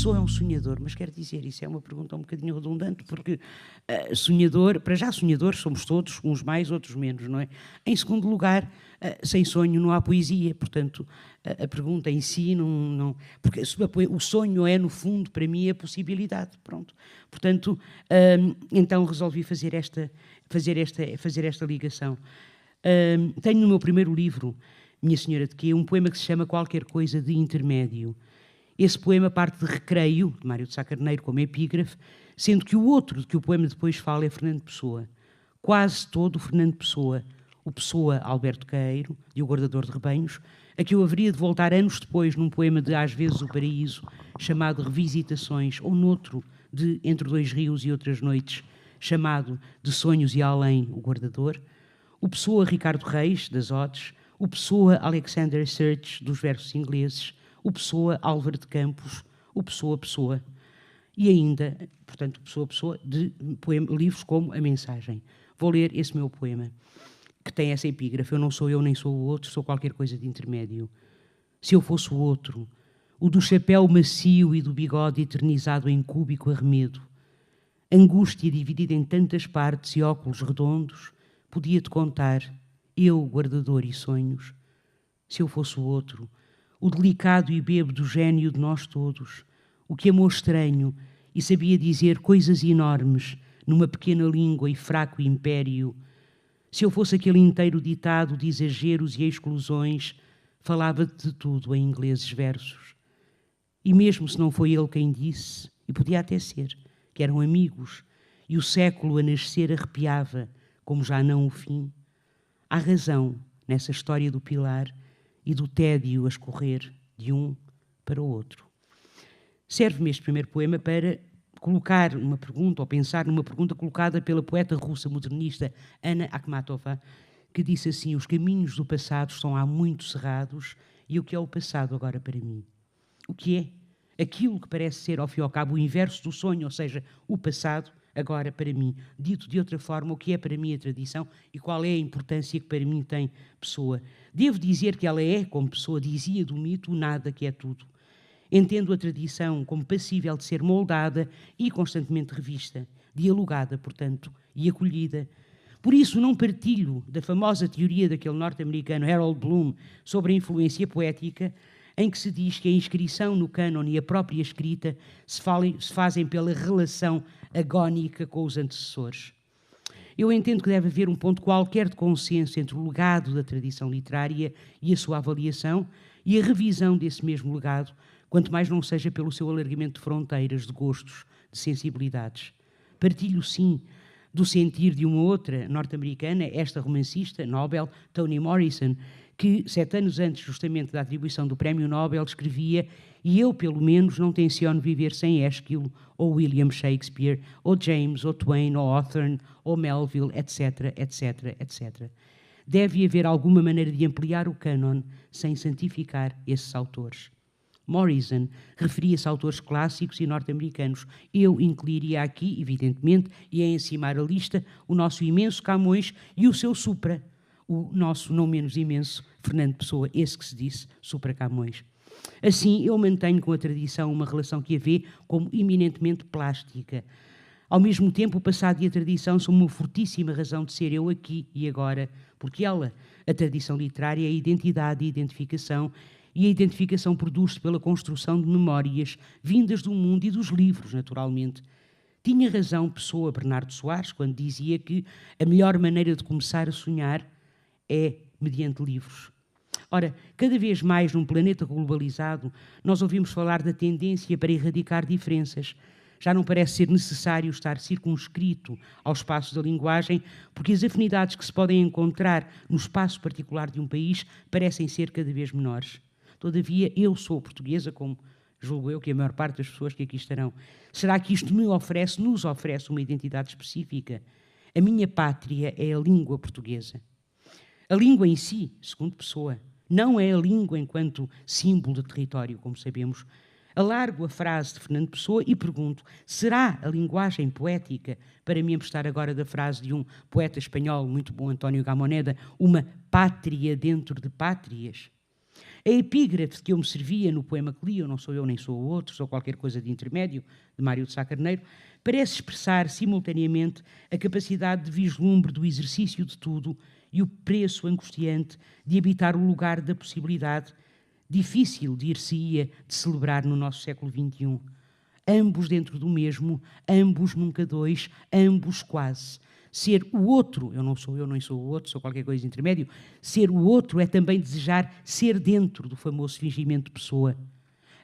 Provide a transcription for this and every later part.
pessoa é um sonhador, mas quero dizer, isso é uma pergunta um bocadinho redundante, porque sonhador, para já sonhadores somos todos, uns mais, outros menos, não é? Em segundo lugar, sem sonho não há poesia, portanto, a pergunta em si não porque o sonho é, no fundo, para mim, a possibilidade, pronto. Portanto, então resolvi fazer esta ligação. Tenho no meu primeiro livro, Minha Senhora de Quê, um poema que se chama Qualquer Coisa de Intermédio. Esse poema parte de Recreio, de Mário de Sá Carneiro, como epígrafe, sendo que o outro de que o poema depois fala é Fernando Pessoa. Quase todo o Fernando Pessoa, o Pessoa Alberto Queiro, de O Guardador de Rebanhos, a que eu haveria de voltar anos depois num poema de Às vezes o Paraíso, chamado Revisitações, ou noutro de Entre Dois Rios e Outras Noites, chamado De Sonhos e Além, o Guardador, o Pessoa Ricardo Reis, das Odes, o Pessoa Alexander Search, dos versos ingleses, o Pessoa Álvaro de Campos, o Pessoa, e ainda, portanto, Pessoa, de livros como A Mensagem. Vou ler esse meu poema, que tem essa epígrafe: eu não sou eu nem sou o outro, sou qualquer coisa de intermédio. Se eu fosse o outro, o do chapéu macio e do bigode eternizado em cúbico arremedo, angústia dividida em tantas partes e óculos redondos, podia-te contar, eu, guardador e sonhos. Se eu fosse o outro, o delicado e bêbado gênio de nós todos, o que amou estranho e sabia dizer coisas enormes numa pequena língua e fraco império. Se eu fosse aquele inteiro ditado de exageros e exclusões, falava de tudo em ingleses versos. E mesmo se não foi ele quem disse, e podia até ser, que eram amigos, e o século a nascer arrepiava, como já não o fim, há razão nessa história do pilar e do tédio a escorrer de um para o outro. Serve-me este primeiro poema para colocar uma pergunta, ou pensar numa pergunta colocada pela poeta russa modernista Anna Akhmatova, que disse assim: os caminhos do passado estão há muito cerrados, e o que é o passado agora para mim? O que é? Aquilo que parece ser, ao fim e ao cabo, o inverso do sonho, ou seja, o passado, agora para mim. Dito de outra forma, o que é para mim a tradição e qual é a importância que para mim tem Pessoa. Devo dizer que ela é, como Pessoa dizia do mito, o nada que é tudo. Entendo a tradição como passível de ser moldada e constantemente revista, dialogada, portanto, e acolhida. Por isso não partilho da famosa teoria daquele norte-americano Harold Bloom sobre a influência poética, em que se diz que a inscrição no cânon e a própria escrita se fazem pela relação agónica com os antecessores. Eu entendo que deve haver um ponto qualquer de consenso entre o legado da tradição literária e a sua avaliação e a revisão desse mesmo legado, quanto mais não seja pelo seu alargamento de fronteiras, de gostos, de sensibilidades. Partilho, sim, do sentir de uma outra norte-americana, esta romancista, Nobel, Toni Morrison, que 7 anos antes justamente da atribuição do Prémio Nobel escrevia: e eu, pelo menos, não tenciono viver sem Ésquilo, ou William Shakespeare, ou James, ou Twain, ou Hawthorne, ou Melville, etc., etc., etc. Deve haver alguma maneira de ampliar o cânon sem santificar esses autores. Morrison referia-se a autores clássicos e norte-americanos. Eu incluiria aqui, evidentemente, e a encimar a lista, o nosso imenso Camões e o seu supra, o nosso não menos imenso Fernando Pessoa, esse que se disse supra Camões. Assim, eu mantenho com a tradição uma relação que a vê como eminentemente plástica. Ao mesmo tempo, o passado e a tradição são uma fortíssima razão de ser eu aqui e agora, porque ela, a tradição literária, é a identidade e a identificação, e a identificação produz-se pela construção de memórias vindas do mundo e dos livros, naturalmente. Tinha razão Pessoa, Bernardo Soares, quando dizia que a melhor maneira de começar a sonhar é mediante livros. Ora, cada vez mais num planeta globalizado, nós ouvimos falar da tendência para erradicar diferenças. Já não parece ser necessário estar circunscrito aos espaços da linguagem, porque as afinidades que se podem encontrar no espaço particular de um país parecem ser cada vez menores. Todavia, eu sou portuguesa, como julgo eu que a maior parte das pessoas que aqui estarão. Será que isto nos oferece uma identidade específica? A minha pátria é a língua portuguesa. A língua em si, segundo Pessoa, não é a língua enquanto símbolo de território, como sabemos. Alargo a frase de Fernando Pessoa e pergunto: será a linguagem poética, para me emprestar agora da frase de um poeta espanhol muito bom, António Gamoneda, uma pátria dentro de pátrias? A epígrafe que eu me servia no poema que li, Eu não sou eu nem sou o outro, sou qualquer coisa de intermédio, de Mário de Sá Carneiro, parece expressar simultaneamente a capacidade de vislumbre do exercício de tudo e o preço angustiante de habitar o lugar da possibilidade difícil de ir-se-ia de celebrar no nosso século XXI. Ambos dentro do mesmo, ambos nunca dois, ambos quase. Ser o outro, eu não sou eu, nem sou o outro, sou qualquer coisa de intermédio, ser o outro é também desejar ser dentro do famoso fingimento de pessoa.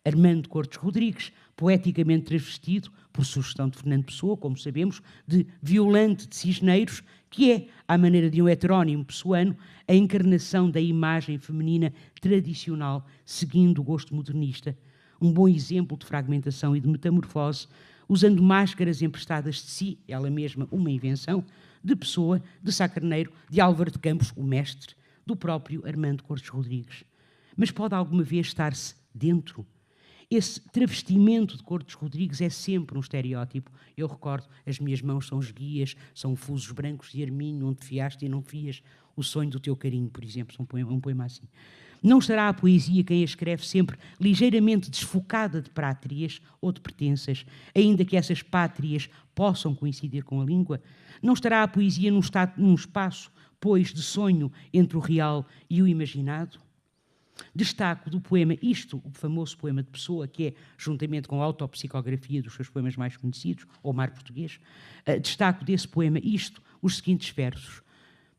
Armando Cortes Rodrigues, poeticamente travestido, por sugestão de Fernando Pessoa, como sabemos, de Violante de Cisneiros, que é, à maneira de um heterónimo pessoano, a encarnação da imagem feminina tradicional, seguindo o gosto modernista. Um bom exemplo de fragmentação e de metamorfose, usando máscaras emprestadas de si, ela mesma uma invenção, de Pessoa, de Sá Carneiro, de Álvaro de Campos, o mestre, do próprio Armando Cortes Rodrigues. Mas pode alguma vez estar-se dentro? Esse travestimento de Cortes Rodrigues é sempre um estereótipo. Eu recordo, as minhas mãos são esguias, são fusos brancos de arminho, onde fiaste e não fias o sonho do teu carinho, por exemplo, um poema assim. Não estará a poesia quem a escreve sempre ligeiramente desfocada de pátrias ou de pertenças, ainda que essas pátrias possam coincidir com a língua? Não estará a poesia num espaço, pois, de sonho entre o real e o imaginado? Destaco do poema isto, o famoso poema de Pessoa, que é, juntamente com a autopsicografia dos seus poemas mais conhecidos, O Mar Português, destaco desse poema isto, os seguintes versos.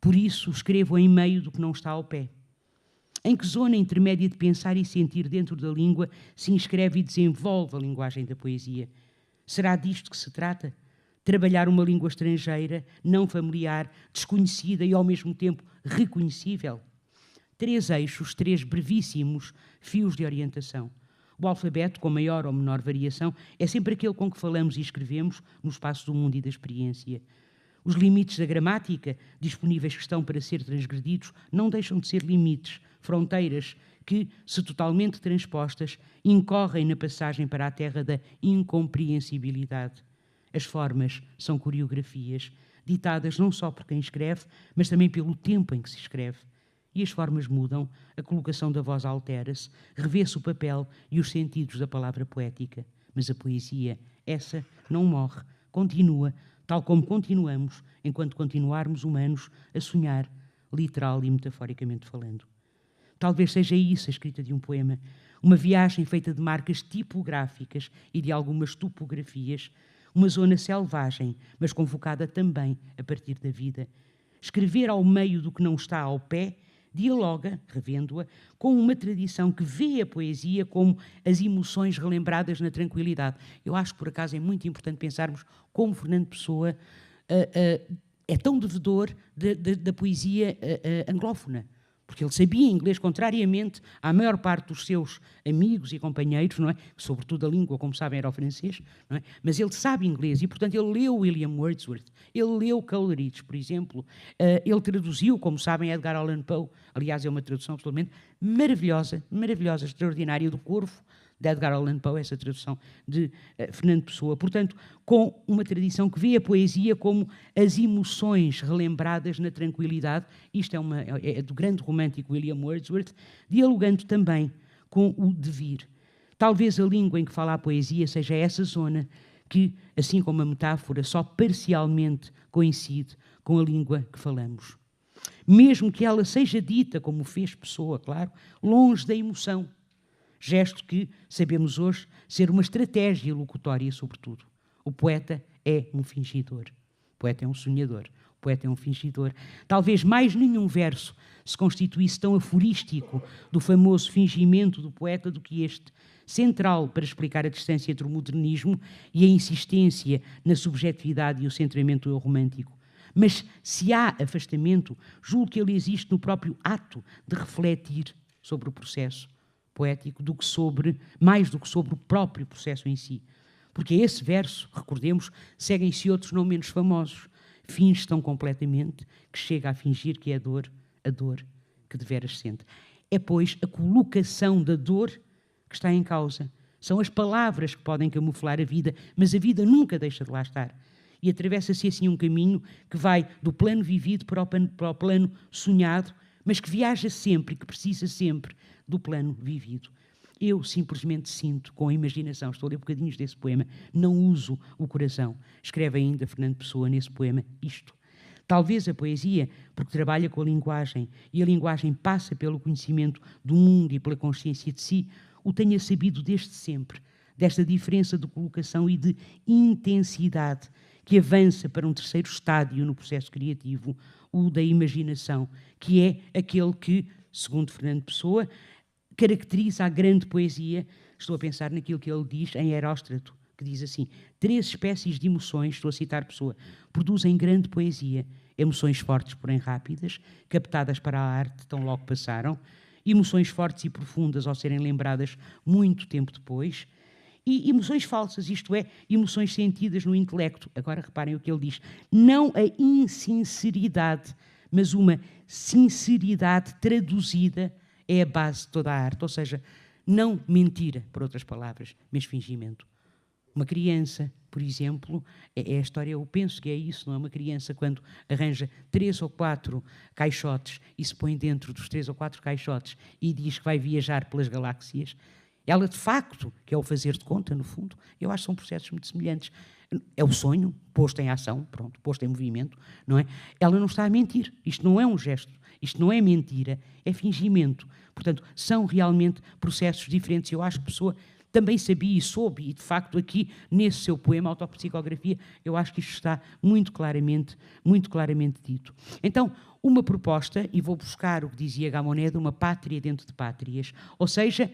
Por isso escrevo em meio do que não está ao pé. Em que zona intermédia de pensar e sentir dentro da língua se inscreve e desenvolve a linguagem da poesia? Será disto que se trata? Trabalhar uma língua estrangeira, não familiar, desconhecida e ao mesmo tempo reconhecível? 3 eixos, 3 brevíssimos fios de orientação. O alfabeto, com maior ou menor variação, é sempre aquele com que falamos e escrevemos no espaço do mundo e da experiência. Os limites da gramática, disponíveis que estão para ser transgredidos, não deixam de ser limites, fronteiras que, se totalmente transpostas, incorrem na passagem para a terra da incompreensibilidade. As formas são coreografias, ditadas não só por quem escreve, mas também pelo tempo em que se escreve. E as formas mudam, a colocação da voz altera-se, revê-se o papel e os sentidos da palavra poética. Mas a poesia, essa, não morre, continua, tal como continuamos, enquanto continuarmos humanos a sonhar, literal e metaforicamente falando. Talvez seja isso a escrita de um poema, uma viagem feita de marcas tipográficas e de algumas topografias, uma zona selvagem, mas convocada também a partir da vida. Escrever ao meio do que não está ao pé dialoga, revendo-a, com uma tradição que vê a poesia como as emoções relembradas na tranquilidade. Eu acho que, por acaso, é muito importante pensarmos como Fernando Pessoa é tão devedor da poesia anglófona, porque ele sabia inglês, contrariamente à maior parte dos seus amigos e companheiros, não é? Sobretudo a língua, como sabem, era o francês, não é? Mas ele sabe inglês e, portanto, ele leu William Wordsworth, ele leu Coleridge, por exemplo, ele traduziu, como sabem, Edgar Allan Poe, aliás, é uma tradução absolutamente maravilhosa, maravilhosa, extraordinária, do Corvo, de Edgar Allan Poe, essa tradução de Fernando Pessoa. Portanto, com uma tradição que vê a poesia como as emoções relembradas na tranquilidade. Isto é do grande romântico William Wordsworth, dialogando também com o devir. Talvez a língua em que fala a poesia seja essa zona que, assim como a metáfora, só parcialmente coincide com a língua que falamos. Mesmo que ela seja dita, como fez Pessoa, claro, longe da emoção. Gesto que sabemos hoje ser uma estratégia locutória, sobretudo. O poeta é um fingidor. O poeta é um sonhador. O poeta é um fingidor. Talvez mais nenhum verso se constituísse tão aforístico do famoso fingimento do poeta do que este, central para explicar a distância entre o modernismo e a insistência na subjetividade e o centramento romântico. Mas se há afastamento, julgo que ele existe no próprio ato de refletir sobre o processo poético, mais do que sobre o próprio processo em si. Porque esse verso, recordemos, seguem-se outros não menos famosos. Finge tão completamente que chega a fingir que é a dor que deveras sente. É, pois, a colocação da dor que está em causa. São as palavras que podem camuflar a vida, mas a vida nunca deixa de lá estar. E atravessa-se assim um caminho que vai do plano vivido para o plano sonhado, mas que viaja sempre e que precisa sempre do plano vivido. Eu simplesmente sinto, com a imaginação, estou a ler bocadinhos desse poema, não uso o coração. Escreve ainda Fernando Pessoa nesse poema isto. Talvez a poesia, porque trabalha com a linguagem, e a linguagem passa pelo conhecimento do mundo e pela consciência de si, o tenha sabido desde sempre, desta diferença de colocação e de intensidade que avança para um terceiro estádio no processo criativo, o da imaginação, que é aquele que, segundo Fernando Pessoa, caracteriza a grande poesia. Estou a pensar naquilo que ele diz em Heróstrato, que diz assim: 3 espécies de emoções, estou a citar Pessoa, produzem grande poesia. Emoções fortes, porém rápidas, captadas para a arte, tão logo passaram. Emoções fortes e profundas ao serem lembradas muito tempo depois. E emoções falsas, isto é, emoções sentidas no intelecto. Agora reparem o que ele diz. Não a insinceridade, mas uma sinceridade traduzida é a base de toda a arte. Ou seja, não mentira, por outras palavras, mas fingimento. Uma criança, por exemplo, é a história, eu penso que é isso, não é? Uma criança, quando arranja 3 ou 4 caixotes e se põe dentro dos 3 ou 4 caixotes e diz que vai viajar pelas galáxias, ela, de facto, que é o fazer de conta, no fundo, eu acho que são processos muito semelhantes. É o sonho posto em ação, pronto, posto em movimento, não é? Ela não está a mentir. Isto não é um gesto, isto não é mentira, é fingimento. Portanto, são realmente processos diferentes. Eu acho que a Pessoa também sabia e soube, e de facto aqui, nesse seu poema, Autopsicografia, eu acho que isto está muito claramente dito. Então, uma proposta, e vou buscar o que dizia Gamoneda, uma pátria dentro de pátrias, ou seja,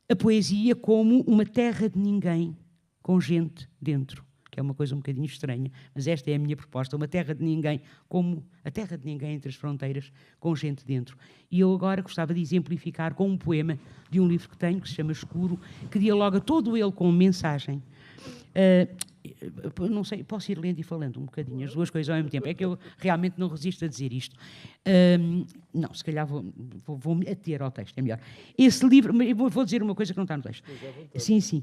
a poesia como uma terra de ninguém, com gente dentro, que é uma coisa um bocadinho estranha, mas esta é a minha proposta, uma terra de ninguém, como a terra de ninguém entre as fronteiras, com gente dentro. E eu agora gostava de exemplificar com um poema de um livro que tenho, que se chama Escuro, que dialoga todo ele com mensagem. Não sei, posso ir lendo e falando um bocadinho, as duas coisas ao mesmo tempo. É que eu realmente não resisto a dizer isto. Não, se calhar vou-me ater ao texto, é melhor. Esse livro, vou dizer uma coisa que não está no texto. Sim.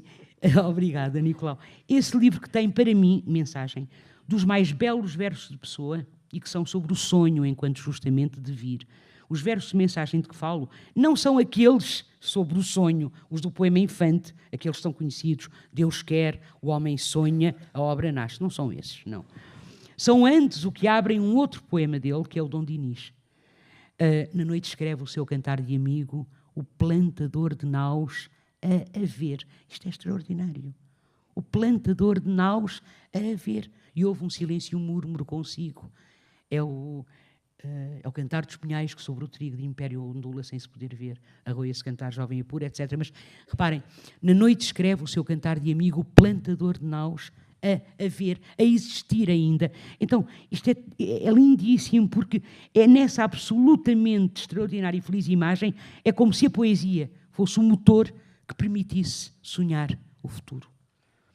Obrigada, Nicolau. Esse livro que tem, para mim, mensagem, dos mais belos versos de Pessoa e que são sobre o sonho enquanto justamente de vir. Os versos de mensagem de que falo não são aqueles sobre o sonho, os do poema Infante, aqueles que são conhecidos, Deus quer, o homem sonha, a obra nasce. Não são esses, não. São antes o que abrem um outro poema dele, que é o Dom Dinis. Na noite escreve o seu cantar de amigo, o plantador de naus a ver. Isto é extraordinário. O plantador de naus a ver. E houve um silêncio e um murmúrio consigo. É o cantar dos pinhais que sobre o trigo de império ondula sem se poder ver, arroia-se cantar jovem e puro, etc. Mas reparem, na noite escreve o seu cantar de amigo, o plantador de naus a ver, a existir ainda. Então, isto é lindíssimo, porque é nessa absolutamente extraordinária e feliz imagem, é como se a poesia fosse um motor que permitisse sonhar o futuro.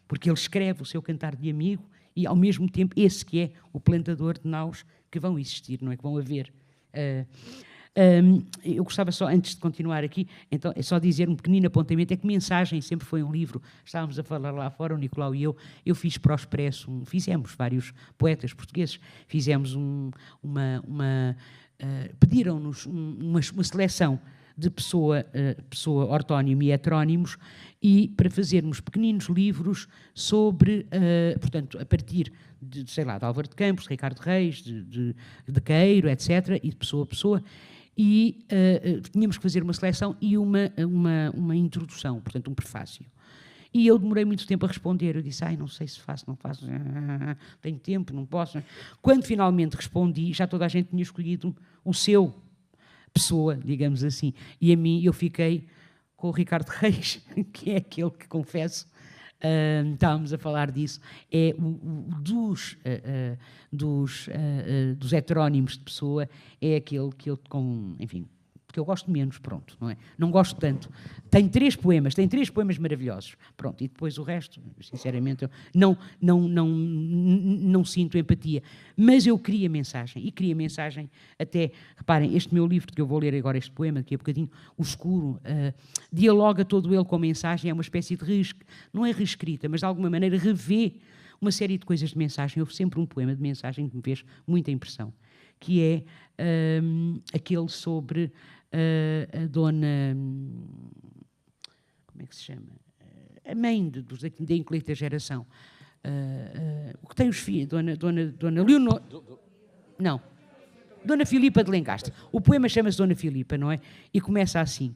Porque ele escreve o seu cantar de amigo e, ao mesmo tempo, esse que é o plantador de naus que vão existir, não é? Que vão haver. Eu gostava só, antes de continuar aqui, então, é só dizer um pequenino apontamento, é que Mensagem sempre foi um livro, estávamos a falar lá fora, o Nicolau e eu fiz para o Expresso, fizemos, vários poetas portugueses, fizemos pediram-nos uma seleção de pessoa, ortónimo e heterónimos, e para fazermos pequeninos livros sobre, portanto, a partir de, sei lá, de Álvaro de Campos, de Ricardo Reis, de Queiro, etc., e de pessoa a pessoa, e tínhamos que fazer uma seleção e uma introdução, portanto, um prefácio. E eu demorei muito tempo a responder, eu disse, não sei se faço, não faço, tenho tempo, não posso. Quando finalmente respondi, já toda a gente tinha escolhido o seu Pessoa, digamos assim, e a mim eu fiquei com o Ricardo Reis, que é aquele que, confesso, estávamos a falar disso, é dos heterónimos de Pessoa, é aquele que eu, enfim, porque eu gosto menos, pronto, não é? Não gosto tanto. Tem 3 poemas maravilhosos, pronto, e depois o resto, sinceramente, eu não sinto empatia. Mas eu queria mensagem, até, reparem, este meu livro, que eu vou ler agora, este poema, daqui a bocadinho, O Escuro, dialoga todo ele com a mensagem, é uma espécie de não é reescrita, mas de alguma maneira revê uma série de coisas de mensagem. Houve sempre um poema de mensagem que me fez muita impressão, que é aquele sobre a dona... Como é que se chama? A mãe da incolita geração. O que tem os filhos? Dona Leonor... Não. Dona Filipa de Lencastre. O poema chama-se Dona Filipa, não é? E começa assim.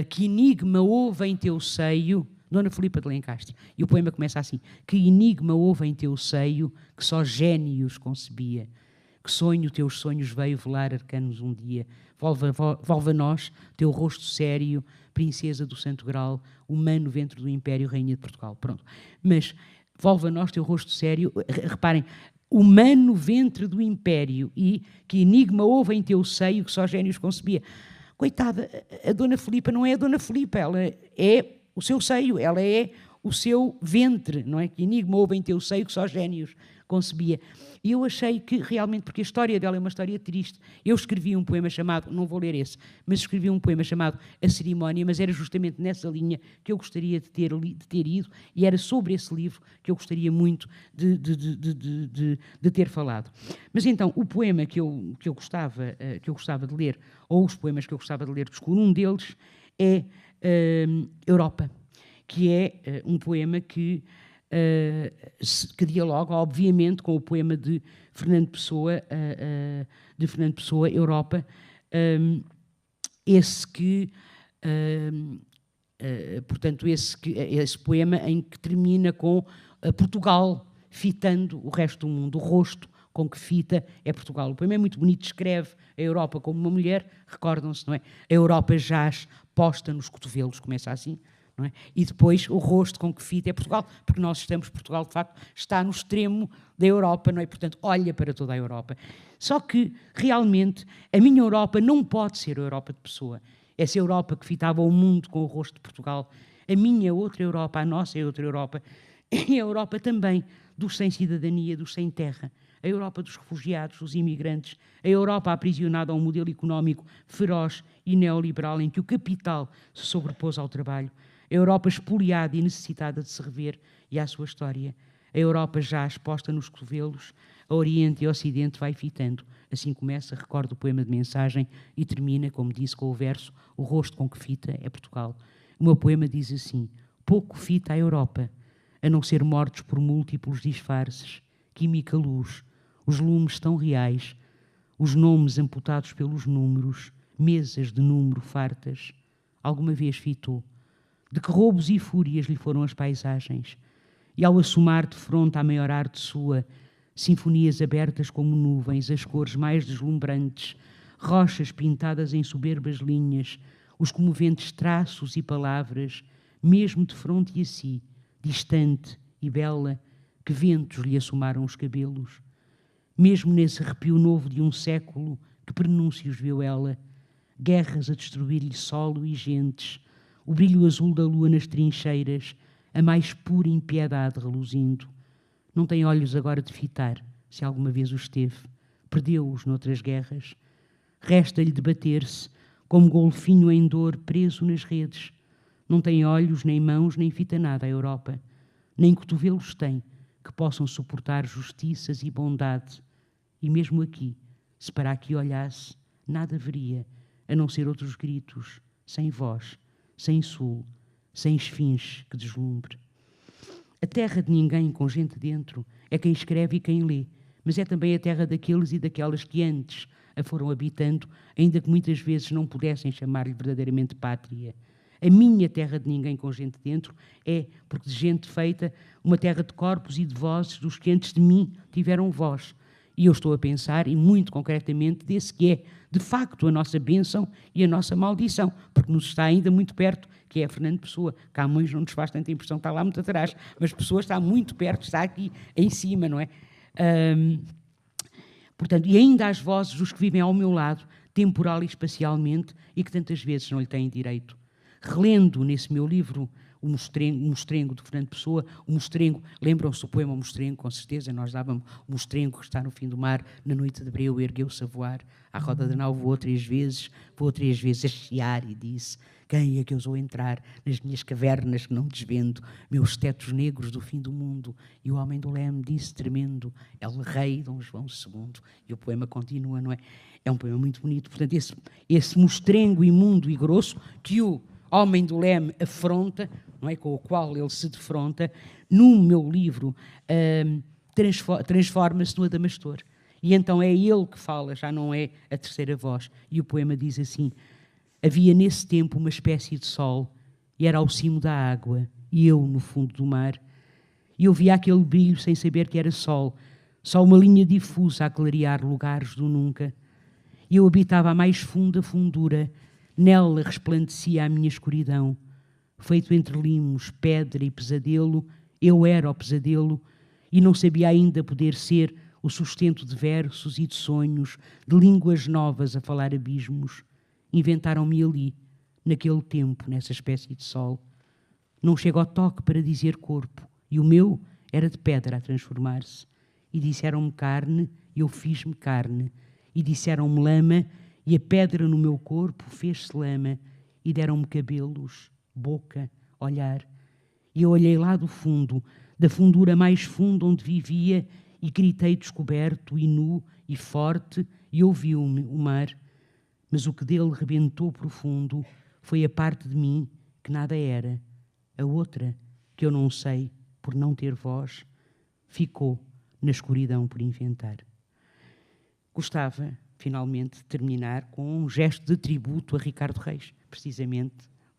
Que enigma houve em teu seio... Dona Filipa de Lencastre. E o poema começa assim. Que enigma houve em teu seio que só génios concebia. Que sonho teus sonhos veio velar arcanos um dia. Volva a nós teu rosto sério, princesa do Santo Graal, humano ventre do Império, rainha de Portugal. Pronto. Mas volva a nós teu rosto sério. Reparem, humano ventre do Império e que enigma houve em teu seio que só génios concebia. Coitada, a Dona Filipa não é a Dona Filipa, ela é o seu seio, ela é o seu ventre, não é? Que enigma houve em teu seio que só génios concebia. E eu achei que realmente, porque a história dela é uma história triste, eu escrevi um poema chamado, não vou ler esse, mas escrevi um poema chamado A Cerimónia, mas era justamente nessa linha que eu gostaria de ter ido, e era sobre esse livro que eu gostaria muito de ter falado. Mas então, o poema que eu gostava de ler, ou os poemas que eu gostava de ler, um deles é Europa, que é um poema que dialoga, obviamente, com o poema de Fernando Pessoa, Europa, esse poema em que termina com Portugal fitando o resto do mundo, o rosto com que fita é Portugal. O poema é muito bonito, descreve a Europa como uma mulher, recordam-se, não é? A Europa jaz posta nos cotovelos, começa assim, não é? E depois o rosto com que fita é Portugal, porque Portugal de facto está no extremo da Europa, não é? Portanto, olha para toda a Europa. Só que, realmente, a minha Europa não pode ser a Europa de Pessoa. Essa Europa que fitava o mundo com o rosto de Portugal. A minha outra Europa, a nossa outra Europa, é a Europa também dos sem cidadania, dos sem terra. A Europa dos refugiados, dos imigrantes, a Europa aprisionada a um modelo económico feroz e neoliberal em que o capital se sobrepôs ao trabalho, a Europa espoliada e necessitada de se rever e à sua história, a Europa já exposta nos cotovelos, a Oriente e a Ocidente vai fitando. Assim começa, recordo o poema de mensagem e termina, como disse, com o verso o rosto com que fita é Portugal. O meu poema diz assim: pouco fita a Europa, a não ser mortos por múltiplos disfarces, química luz, os lumes tão reais, os nomes amputados pelos números, mesas de número fartas. Alguma vez fitou. De que roubos e fúrias lhe foram as paisagens, e ao assomar de fronte à maior arte sua, sinfonias abertas como nuvens, as cores mais deslumbrantes, rochas pintadas em soberbas linhas, os comoventes traços e palavras, mesmo de fronte a si, distante e bela, que ventos lhe assomaram os cabelos. Mesmo nesse arrepio novo de um século, que prenúncios viu ela, guerras a destruir-lhe solo e gentes, o brilho azul da lua nas trincheiras, a mais pura impiedade reluzindo. Não tem olhos agora de fitar, se alguma vez os teve. Perdeu-os noutras guerras. Resta-lhe debater-se, como golfinho em dor preso nas redes. Não tem olhos, nem mãos, nem fita nada a Europa. Nem cotovelos tem, que possam suportar justiças e bondade. E mesmo aqui, se para aqui olhasse, nada veria, a não ser outros gritos, sem voz, sem sul, sem esfinge que deslumbre. A terra de ninguém com gente dentro é quem escreve e quem lê, mas é também a terra daqueles e daquelas que antes a foram habitando, ainda que muitas vezes não pudessem chamar-lhe verdadeiramente pátria. A minha terra de ninguém com gente dentro é, porque de gente feita, uma terra de corpos e de vozes dos que antes de mim tiveram voz. E eu estou a pensar, e muito concretamente, desse que é, de facto, a nossa bênção e a nossa maldição, porque nos está ainda muito perto, que é a Fernando Pessoa. Camões não nos faz tanta impressão, está lá muito atrás, mas Pessoa está muito perto, está aqui em cima, não é? Portanto, e ainda as vozes dos que vivem ao meu lado, temporal e espacialmente, e que tantas vezes não lhe têm direito. relendo nesse meu livro o Mostrengo de Fernando Pessoa, o Mostrengo, lembram-se do poema Mostrengo, com certeza, nós dávamos o Mostrengo que está no fim do mar, na noite de breu, ergueu-se a voar, à roda da nau voou 3 vezes a chiar e disse: quem é que ousou entrar nas minhas cavernas que não desvendo, meus tetos negros do fim do mundo? E o homem do leme disse tremendo: é o rei Dom João II. E o poema continua, não é? É um poema muito bonito. Portanto, esse mostrengo imundo e grosso que o homem do leme afronta, não é? Com o qual ele se defronta, no meu livro transforma-se no Adamastor. E então é ele que fala, já não é a terceira voz. E o poema diz assim: havia nesse tempo uma espécie de sol, e era ao cimo da água, e eu no fundo do mar. E eu via aquele brilho sem saber que era sol, só uma linha difusa a clarear lugares do nunca. E eu habitava a mais funda fundura, nela resplandecia a minha escuridão. Feito entre limos, pedra e pesadelo, eu era o pesadelo, e não sabia ainda poder ser o sustento de versos e de sonhos, de línguas novas a falar abismos. Inventaram-me ali, naquele tempo, nessa espécie de sol. Não chego ao toque para dizer corpo, e o meu era de pedra a transformar-se. E disseram-me carne, e eu fiz-me carne. E disseram-me lama, e a pedra no meu corpo fez-se lama. E deram-me cabelos, boca, olhar. E eu olhei lá do fundo, da fundura mais funda onde vivia, e gritei descoberto e nu e forte, e ouviu-me o mar. Mas o que dele rebentou profundo foi a parte de mim que nada era. A outra, que eu não sei, por não ter voz, ficou na escuridão por inventar. Gostava, finalmente, de terminar com um gesto de tributo a Ricardo Reis, precisamente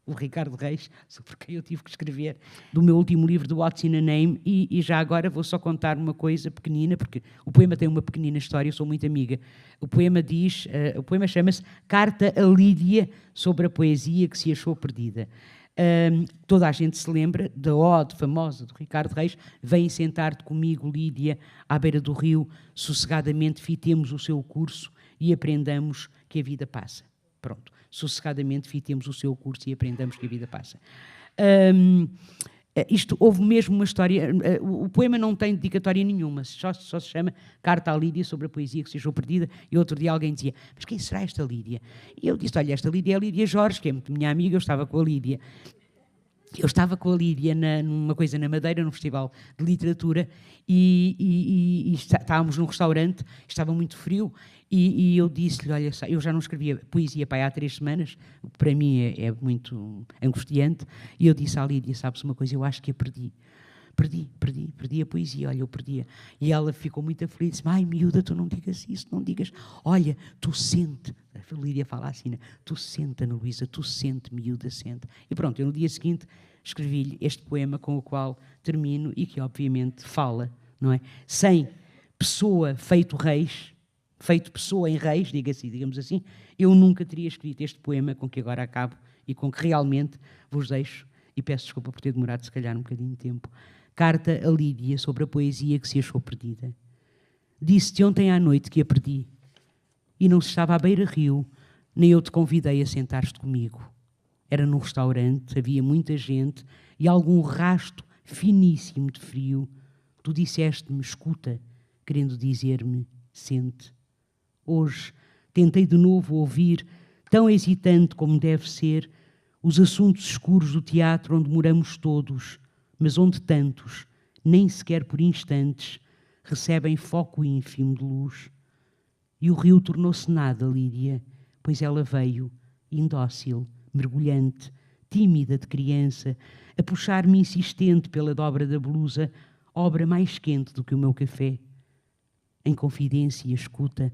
o Ricardo Reis, sobre quem eu tive que escrever, do meu último livro, do What's in a Name, e já agora vou só contar uma coisa pequenina, porque o poema tem uma pequenina história, eu sou muito amiga. O poema chama-se Carta a Lídia sobre a poesia que se achou perdida. Toda a gente se lembra da ode famosa do Ricardo Reis: vem sentar-te comigo, Lídia, à beira do rio, sossegadamente fitemos o seu curso e aprendamos que a vida passa. Pronto, sossegadamente fitemos o seu curso e aprendamos que a vida passa. Houve mesmo uma história, o poema não tem dedicatória nenhuma, só se chama Carta à Lídia sobre a poesia que se achou perdida, e outro dia alguém dizia: mas quem será esta Lídia? E eu disse: olha, esta Lídia é a Lídia Jorge, que é muito minha amiga, eu estava com a Lídia. Eu estava com a Lídia numa coisa na Madeira, num festival de literatura, e estávamos num restaurante, estava muito frio, e eu disse-lhe: olha, eu já não escrevia poesia para aí há 3 semanas, o que para mim é muito angustiante, e eu disse à Lídia: sabes uma coisa, eu acho que a perdi. Perdi a poesia, olha, eu perdi-a. E ela ficou muito aflita, disse: ai, miúda, tu não digas isso, não digas. Olha, tu sente. A Lídia fala assim, né? Tu sente, Ana Luísa, tu sente, miúda, sente. E pronto, eu no dia seguinte escrevi-lhe este poema com o qual termino e que obviamente fala, não é? Sem pessoa feito pessoa em reis, digamos assim, eu nunca teria escrito este poema com que agora acabo e com que realmente vos deixo, e peço desculpa por ter demorado se calhar um bocadinho de tempo. Carta a Lídia sobre a poesia que se achou perdida. Disse-te ontem à noite que a perdi, e não se estava à beira-rio, nem eu te convidei a sentar-te comigo. Era num restaurante, havia muita gente e algum rasto finíssimo de frio. Tu disseste-me: escuta, querendo dizer-me: sente. Hoje tentei de novo ouvir, tão hesitante como deve ser, os assuntos escuros do teatro onde moramos todos, mas onde tantos, nem sequer por instantes, recebem foco ínfimo de luz. E o rio tornou-se nada, Lídia, pois ela veio, indócil, mergulhante, tímida de criança, a puxar-me insistente pela dobra da blusa, obra mais quente do que o meu café. Em confidência, escuta,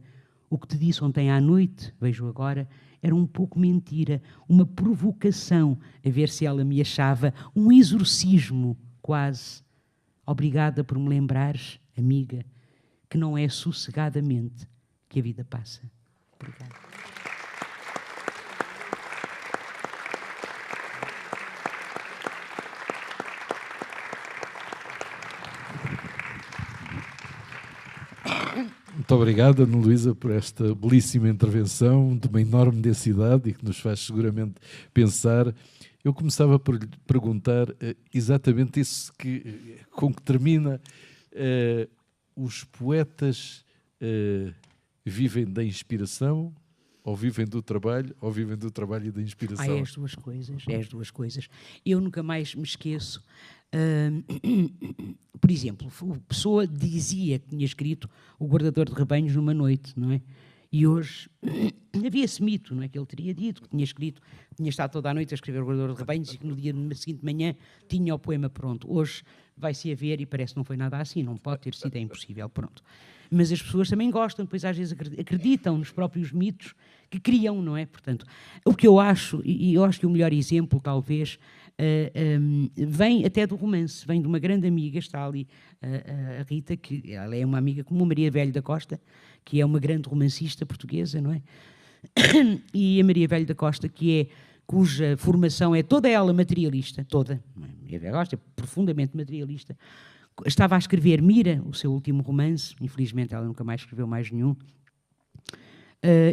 o que te disse ontem à noite, vejo agora, era um pouco mentira, uma provocação, a ver se ela me achava, um exorcismo, quase. Obrigada por me lembrares, amiga, que não é sossegadamente que a vida passa. Obrigada. Muito obrigado, Ana Luísa, por esta belíssima intervenção de uma enorme densidade e que nos faz seguramente pensar. Eu começava por lhe perguntar exatamente isso com que termina. Os poetas vivem da inspiração, ou vivem do trabalho, ou vivem do trabalho e da inspiração? É as duas coisas, é as duas coisas. Eu nunca mais me esqueço. Por exemplo, a pessoa dizia que tinha escrito O Guardador de Rebanhos numa noite, não é? E hoje havia esse mito, não é? Que ele teria dito que tinha escrito, tinha estado toda a noite a escrever O Guardador de Rebanhos e que no dia seguinte de manhã tinha o poema pronto. Hoje vai-se a ver e parece que não foi nada assim, não pode ter sido, é impossível, pronto. Mas as pessoas também gostam, depois às vezes acreditam nos próprios mitos que criam, não é? Portanto, o que eu acho, e eu acho que o melhor exemplo, talvez, vem até do romance, vem de uma grande amiga, está ali a Rita, que ela é uma amiga como Maria Velho da Costa, que é uma grande romancista portuguesa, não é? E a Maria Velho da Costa, cuja formação é toda ela materialista, toda, Maria Velho da Costa é profundamente materialista, estava a escrever Mira, o seu último romance, infelizmente ela nunca mais escreveu mais nenhum,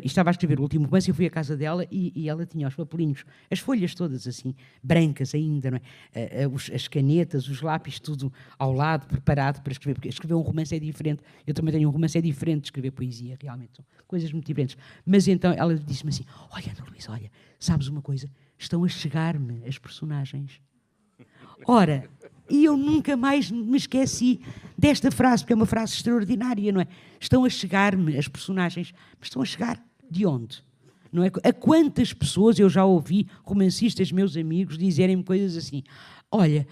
estava a escrever o último romance, eu fui à casa dela e ela tinha os papelinhos, as folhas todas assim, brancas ainda, não é? As canetas, os lápis, tudo ao lado, preparado para escrever, porque escrever um romance é diferente, eu também tenho um romance, é diferente de escrever poesia, realmente, são coisas muito diferentes. Mas então ela disse-me assim, olha, Ana Luísa, olha, sabes uma coisa? Estão a chegar-me as personagens. Ora, e eu nunca mais me esqueci desta frase, porque é uma frase extraordinária, não é? Estão a chegar-me as personagens, mas estão a chegar de onde? Não é? A quantas pessoas eu já ouvi, romancistas, meus amigos, dizerem-me coisas assim, olha,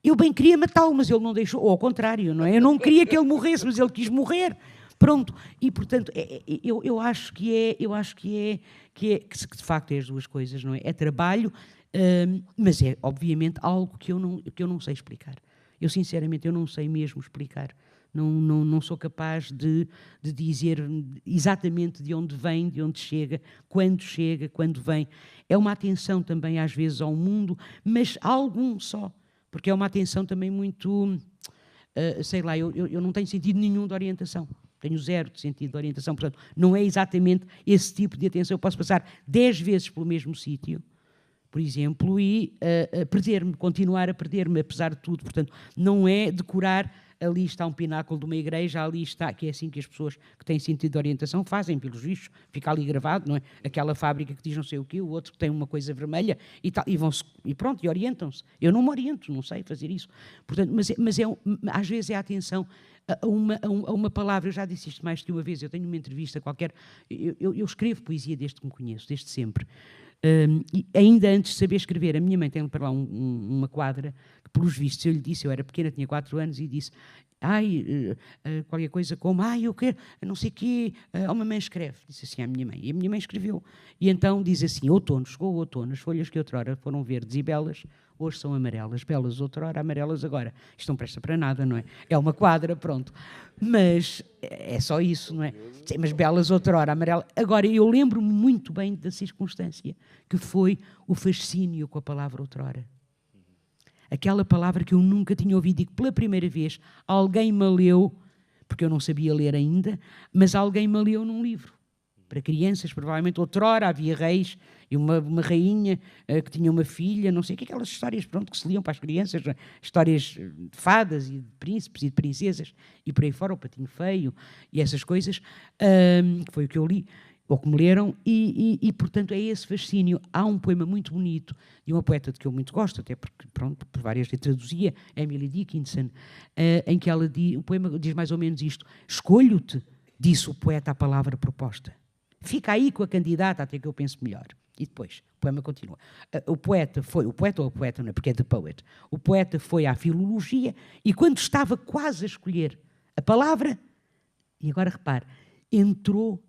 eu bem queria matá-lo, mas ele não deixou, ou ao contrário, não é? Eu não queria que ele morresse, mas ele quis morrer. Pronto, e portanto, eu acho que de facto é as duas coisas, não é? É trabalho, mas é obviamente algo que eu não sei explicar. Eu sinceramente eu não sei mesmo explicar. Não sou capaz de dizer exatamente de onde vem, de onde chega, quando vem. É uma atenção também às vezes ao mundo, mas algum só, porque é uma atenção também muito, sei lá, eu não tenho sentido nenhum de orientação. Tenho zero de sentido de orientação, portanto, não é exatamente esse tipo de atenção. Eu posso passar 10 vezes pelo mesmo sítio, por exemplo, e perder-me, continuar a perder-me, apesar de tudo. Portanto, não é decorar, ali está um pináculo de uma igreja, ali está, que é assim que as pessoas que têm sentido de orientação fazem, pelos vistos, fica ali gravado, não é? Aquela fábrica que diz não sei o quê, o outro que tem uma coisa vermelha e tal, e pronto, e orientam-se. Eu não me oriento, não sei fazer isso. Portanto, mas às vezes é a atenção a uma palavra. Eu já disse isto mais de uma vez, eu tenho uma entrevista qualquer, eu escrevo poesia desde que me conheço, desde sempre. E ainda antes de saber escrever, a minha mãe tem para lá uma quadra que, pelos vistos, eu lhe disse, eu era pequena, tinha 4 anos, e disse, qualquer coisa como, eu quero, não sei o quê, a mamãe escreve, disse assim à minha mãe, e a minha mãe escreveu, e então diz assim, outono, chegou o outono, as folhas que outrora foram verdes e belas, hoje são amarelas, belas outrora, amarelas agora. Isto não presta para nada, não é? É uma quadra, pronto. Mas é só isso, não é? Mas belas outrora, amarela. Agora, eu lembro-me muito bem da circunstância, que foi o fascínio com a palavra outrora. Aquela palavra que eu nunca tinha ouvido e que pela primeira vez alguém me leu, porque eu não sabia ler ainda, mas alguém me leu num livro. Para crianças, provavelmente, outrora havia reis e uma rainha que tinha uma filha, não sei o que, aquelas histórias, pronto, que se liam para as crianças, histórias de fadas e de príncipes e de princesas, e por aí fora, o Patinho Feio, e essas coisas, que foi o que eu li, ou que me leram, e portanto é esse fascínio. Há um poema muito bonito de uma poeta de que eu muito gosto, até porque, pronto, por várias vezes traduzia, Emily Dickinson, em que ela o poema diz mais ou menos isto: escolho-te, disse o poeta à palavra proposta. Fica aí com a candidata até que eu pense melhor. E depois, o poema continua. O poeta ou a poeta, não é? Porque é the poet. O poeta foi à filologia e quando estava quase a escolher a palavra, e agora repare, entrou,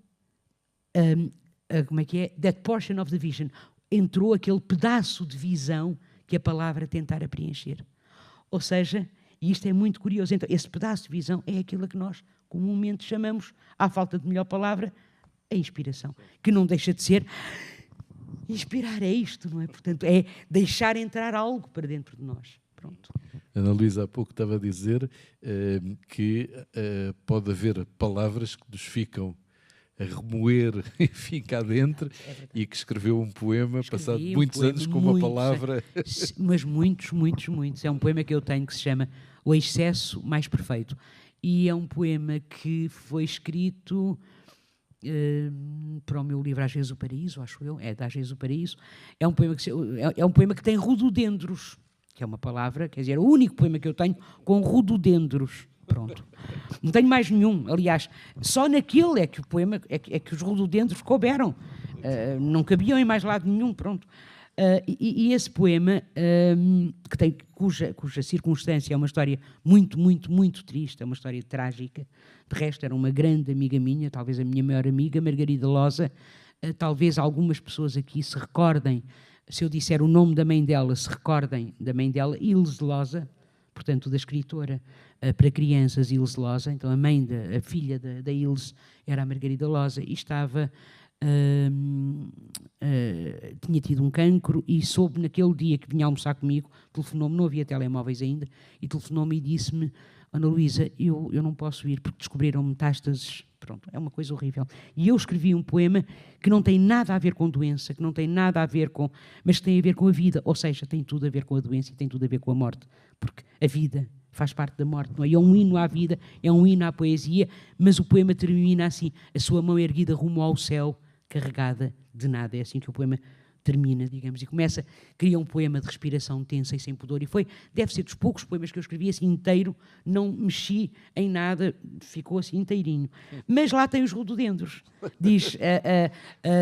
como é que é? That portion of the vision. Entrou aquele pedaço de visão que a palavra tentara preencher. Ou seja, e isto é muito curioso, então, esse pedaço de visão é aquilo que nós comumente chamamos, à falta de melhor palavra, a inspiração, que não deixa de ser inspirar, é isto, não é? Portanto, é deixar entrar algo para dentro de nós. Pronto. Ana Luísa há pouco estava a dizer que pode haver palavras que nos ficam a remoer, enfim, cá dentro, e que escreveu um poema, passado muitos anos, com uma palavra... Mas muitos. É um poema que eu tenho que se chama O Excesso Mais Perfeito. E é um poema que foi escrito para o meu livro Às vezes o Paraíso, acho eu, é da Às vezes o Paraíso. É um poema que tem rododendros, que é uma palavra, quer dizer, é o único poema que eu tenho com rododendros. Pronto. Não tenho mais nenhum. Aliás, só naquele é que o poema é que os rododendros couberam. Não cabiam em mais lado nenhum. Pronto. E esse poema, cuja circunstância é uma história muito triste, é uma história trágica. De resto, era uma grande amiga minha, talvez a minha maior amiga, Margarida Losa. Talvez algumas pessoas aqui se recordem, se eu disser o nome da mãe dela, se recordem da mãe dela, Ilse Losa, portanto, da escritora para crianças Ilse Losa. Então, a filha da Ilse era a Margarida Losa e estava... tinha tido um cancro e soube naquele dia que vinha almoçar comigo, telefonou-me, não havia telemóveis ainda, e telefonou-me e disse-me: Ana Luísa, eu não posso ir porque descobriram metástases. Pronto, é uma coisa horrível. E eu escrevi um poema que não tem nada a ver com doença, que não tem nada a ver com... mas que tem a ver com a vida, ou seja, tem tudo a ver com a doença e tem tudo a ver com a morte, porque a vida faz parte da morte, não é? E é um hino à vida, é um hino à poesia, mas o poema termina assim: a sua mão erguida rumo ao céu, carregada de nada. É assim que o poema termina, digamos, e cria um poema de respiração tensa e sem pudor, e deve ser dos poucos poemas que eu escrevi assim inteiro, não mexi em nada, ficou assim inteirinho. Mas lá tem os rododendros, diz,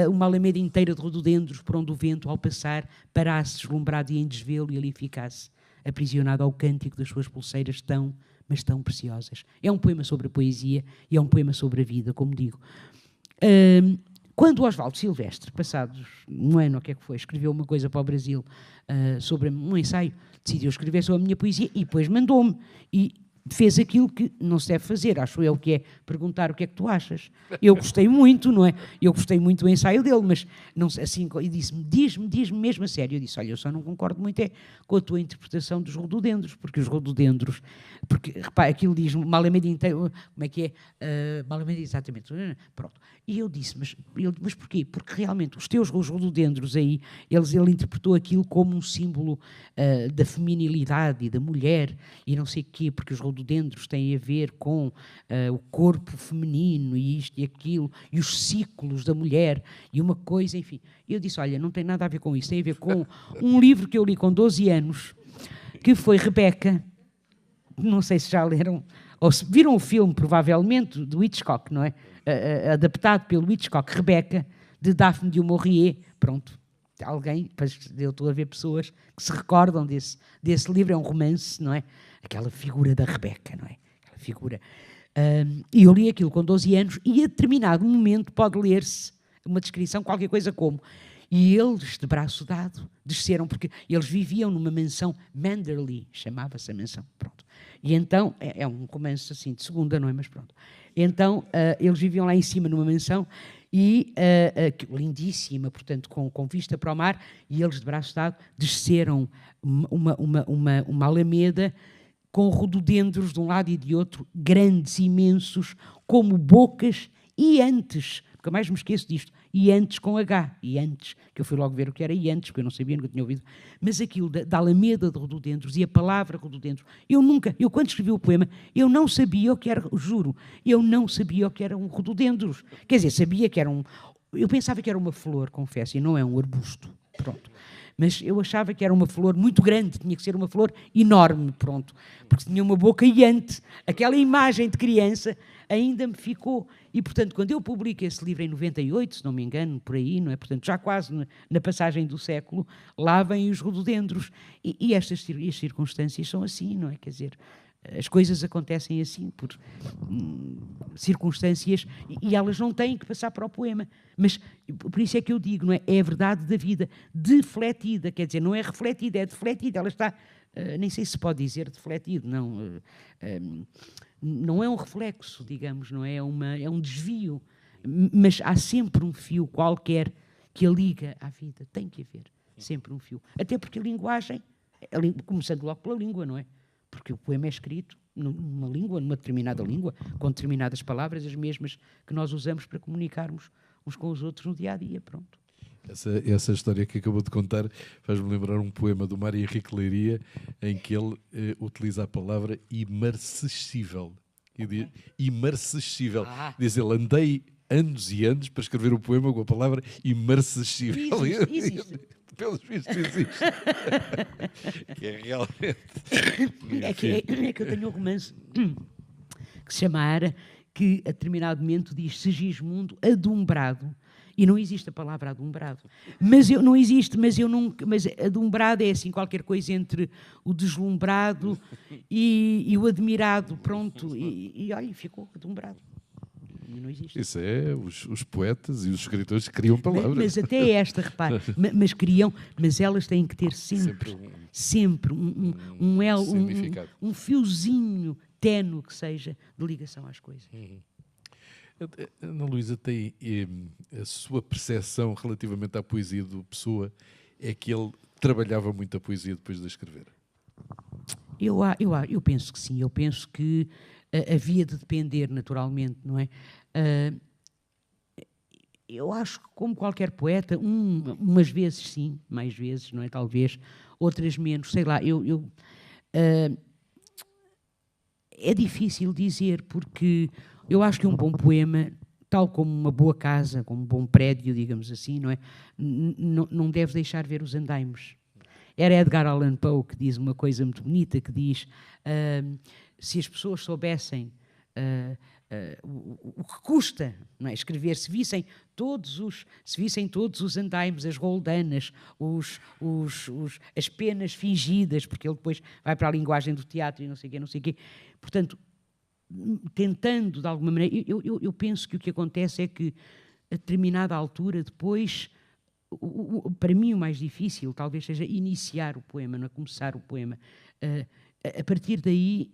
uma alameda inteira de rododendros, por onde o vento, ao passar, parasse deslumbrado e em desvelo, e ali ficasse, aprisionado ao cântico das suas pulseiras mas tão preciosas. É um poema sobre a poesia e é um poema sobre a vida, como digo. Quando o Osvaldo Silvestre, passados um ano, o que é que foi, escreveu uma coisa para o Brasil sobre um ensaio, decidiu escrever sobre a minha poesia e depois mandou-me. E fez aquilo que não se deve fazer, acho eu, que é perguntar o que é que tu achas. Eu gostei muito, não é? Eu gostei muito do ensaio dele, mas não, assim, e disse-me, diz-me mesmo a sério. Eu disse: olha, eu só não concordo muito com a tua interpretação dos rododendros, porque os rododendros, porque, repara, aquilo diz uma alameda inteira, como é que é? Uma alameda, exatamente, pronto. E eu disse, mas porquê? Porque realmente os rododendros aí, ele interpretou aquilo como um símbolo da feminilidade e da mulher, e não sei o quê, porque os rododendros têm a ver com o corpo feminino e isto e aquilo, e os ciclos da mulher, e uma coisa, enfim. Eu disse: olha, não tem nada a ver com isso, tem a ver com um livro que eu li com 12 anos, que foi Rebeca, não sei se já leram, ou se viram o filme, provavelmente, do Hitchcock, não é? Adaptado pelo Hitchcock, Rebeca, de Daphne du Maurier. Pronto, alguém, eu estou a ver pessoas que se recordam desse livro, é um romance, não é? Aquela figura da Rebeca, não é? Aquela figura. E eu li aquilo com 12 anos e a determinado momento pode ler-se uma descrição, qualquer coisa como: e eles, de braço dado, desceram, porque eles viviam numa mansão, Manderley, chamava-se a mansão, pronto. E então, é um romance assim de segunda, não é? Mas pronto. Então, eles viviam lá em cima numa mansão, e lindíssima, portanto, com vista para o mar, e eles, de braço dado, desceram uma alameda com rododendros de um lado e de outro, grandes, imensos, como bocas, e antes, porque eu mais me esqueço disto, e antes com H, e antes, que eu fui logo ver o que era e antes, porque eu não sabia, nunca tinha ouvido, mas aquilo da alameda de rododendros e a palavra rododendros, eu quando escrevi o poema, eu não sabia o que era, juro, eu não sabia o que era um rododendros, quer dizer, sabia que era eu pensava que era uma flor, confesso, e não é um arbusto, pronto. Mas eu achava que era uma flor muito grande, tinha que ser uma flor enorme, pronto, porque tinha uma boca iante. Aquela imagem de criança ainda me ficou. E, portanto, quando eu publico esse livro em 98, se não me engano, por aí, não é? Portanto, já quase na passagem do século, lá vêm os rododendros. E estas circunstâncias são assim, não é? Quer dizer, as coisas acontecem assim, por circunstâncias, e elas não têm que passar para o poema. Mas por isso é que eu digo, não é? É a verdade da vida, defletida, quer dizer, não é refletida, é defletida. Ela está, nem sei se pode dizer defletido, não. Não é um reflexo, digamos, não é? É um desvio. Mas há sempre um fio qualquer que a liga à vida. Tem que haver sempre um fio. Até porque a linguagem, começando logo pela língua, não é? porque o poema é escrito numa língua, numa determinada língua, com determinadas palavras, as mesmas que nós usamos para comunicarmos uns com os outros no dia-a-dia, pronto. Essa história que acabou de contar faz-me lembrar um poema do Mário Henrique Leiria, em que ele utiliza a palavra imarcessível. Imarcessível. Diz ele, andei anos e anos para escrever o poema com a palavra imarcessível. Existe. Pelos vistos existe. Que é realmente... É que eu tenho um romance que se chama Ara, que a determinado momento diz Segismundo adumbrado, e não existe a palavra adumbrado. Mas adumbrado é assim qualquer coisa entre o deslumbrado e o admirado, pronto, e olha, ficou adumbrado. Não existe. Isso é os poetas e os escritores que criam palavras. Mas até esta, repare, mas criam, mas elas têm que ter sempre um elo, um fiozinho ténue que seja de ligação às coisas. Ana Luísa tem a sua percepção relativamente à poesia do Pessoa é que ele trabalhava muito a poesia depois de a escrever? Eu penso que sim, eu penso que havia de depender naturalmente, não é? Eu acho que como qualquer poeta, umas vezes sim, mais vezes, não é? Talvez, outras menos, sei lá, é difícil dizer, porque eu acho que um bom poema, tal como uma boa casa, como um bom prédio, digamos assim, não é? Não deve deixar ver os andaimes. Era Edgar Allan Poe que diz uma coisa muito bonita, que diz, se as pessoas soubessem o que custa, não é, escrever, se vissem todos os andaimes, as roldanas, as penas fingidas, porque ele depois vai para a linguagem do teatro e não sei o quê. Portanto, tentando de alguma maneira, eu penso que o que acontece é que a determinada altura depois, para mim o mais difícil talvez seja iniciar o poema, não é? Começar o poema. A partir daí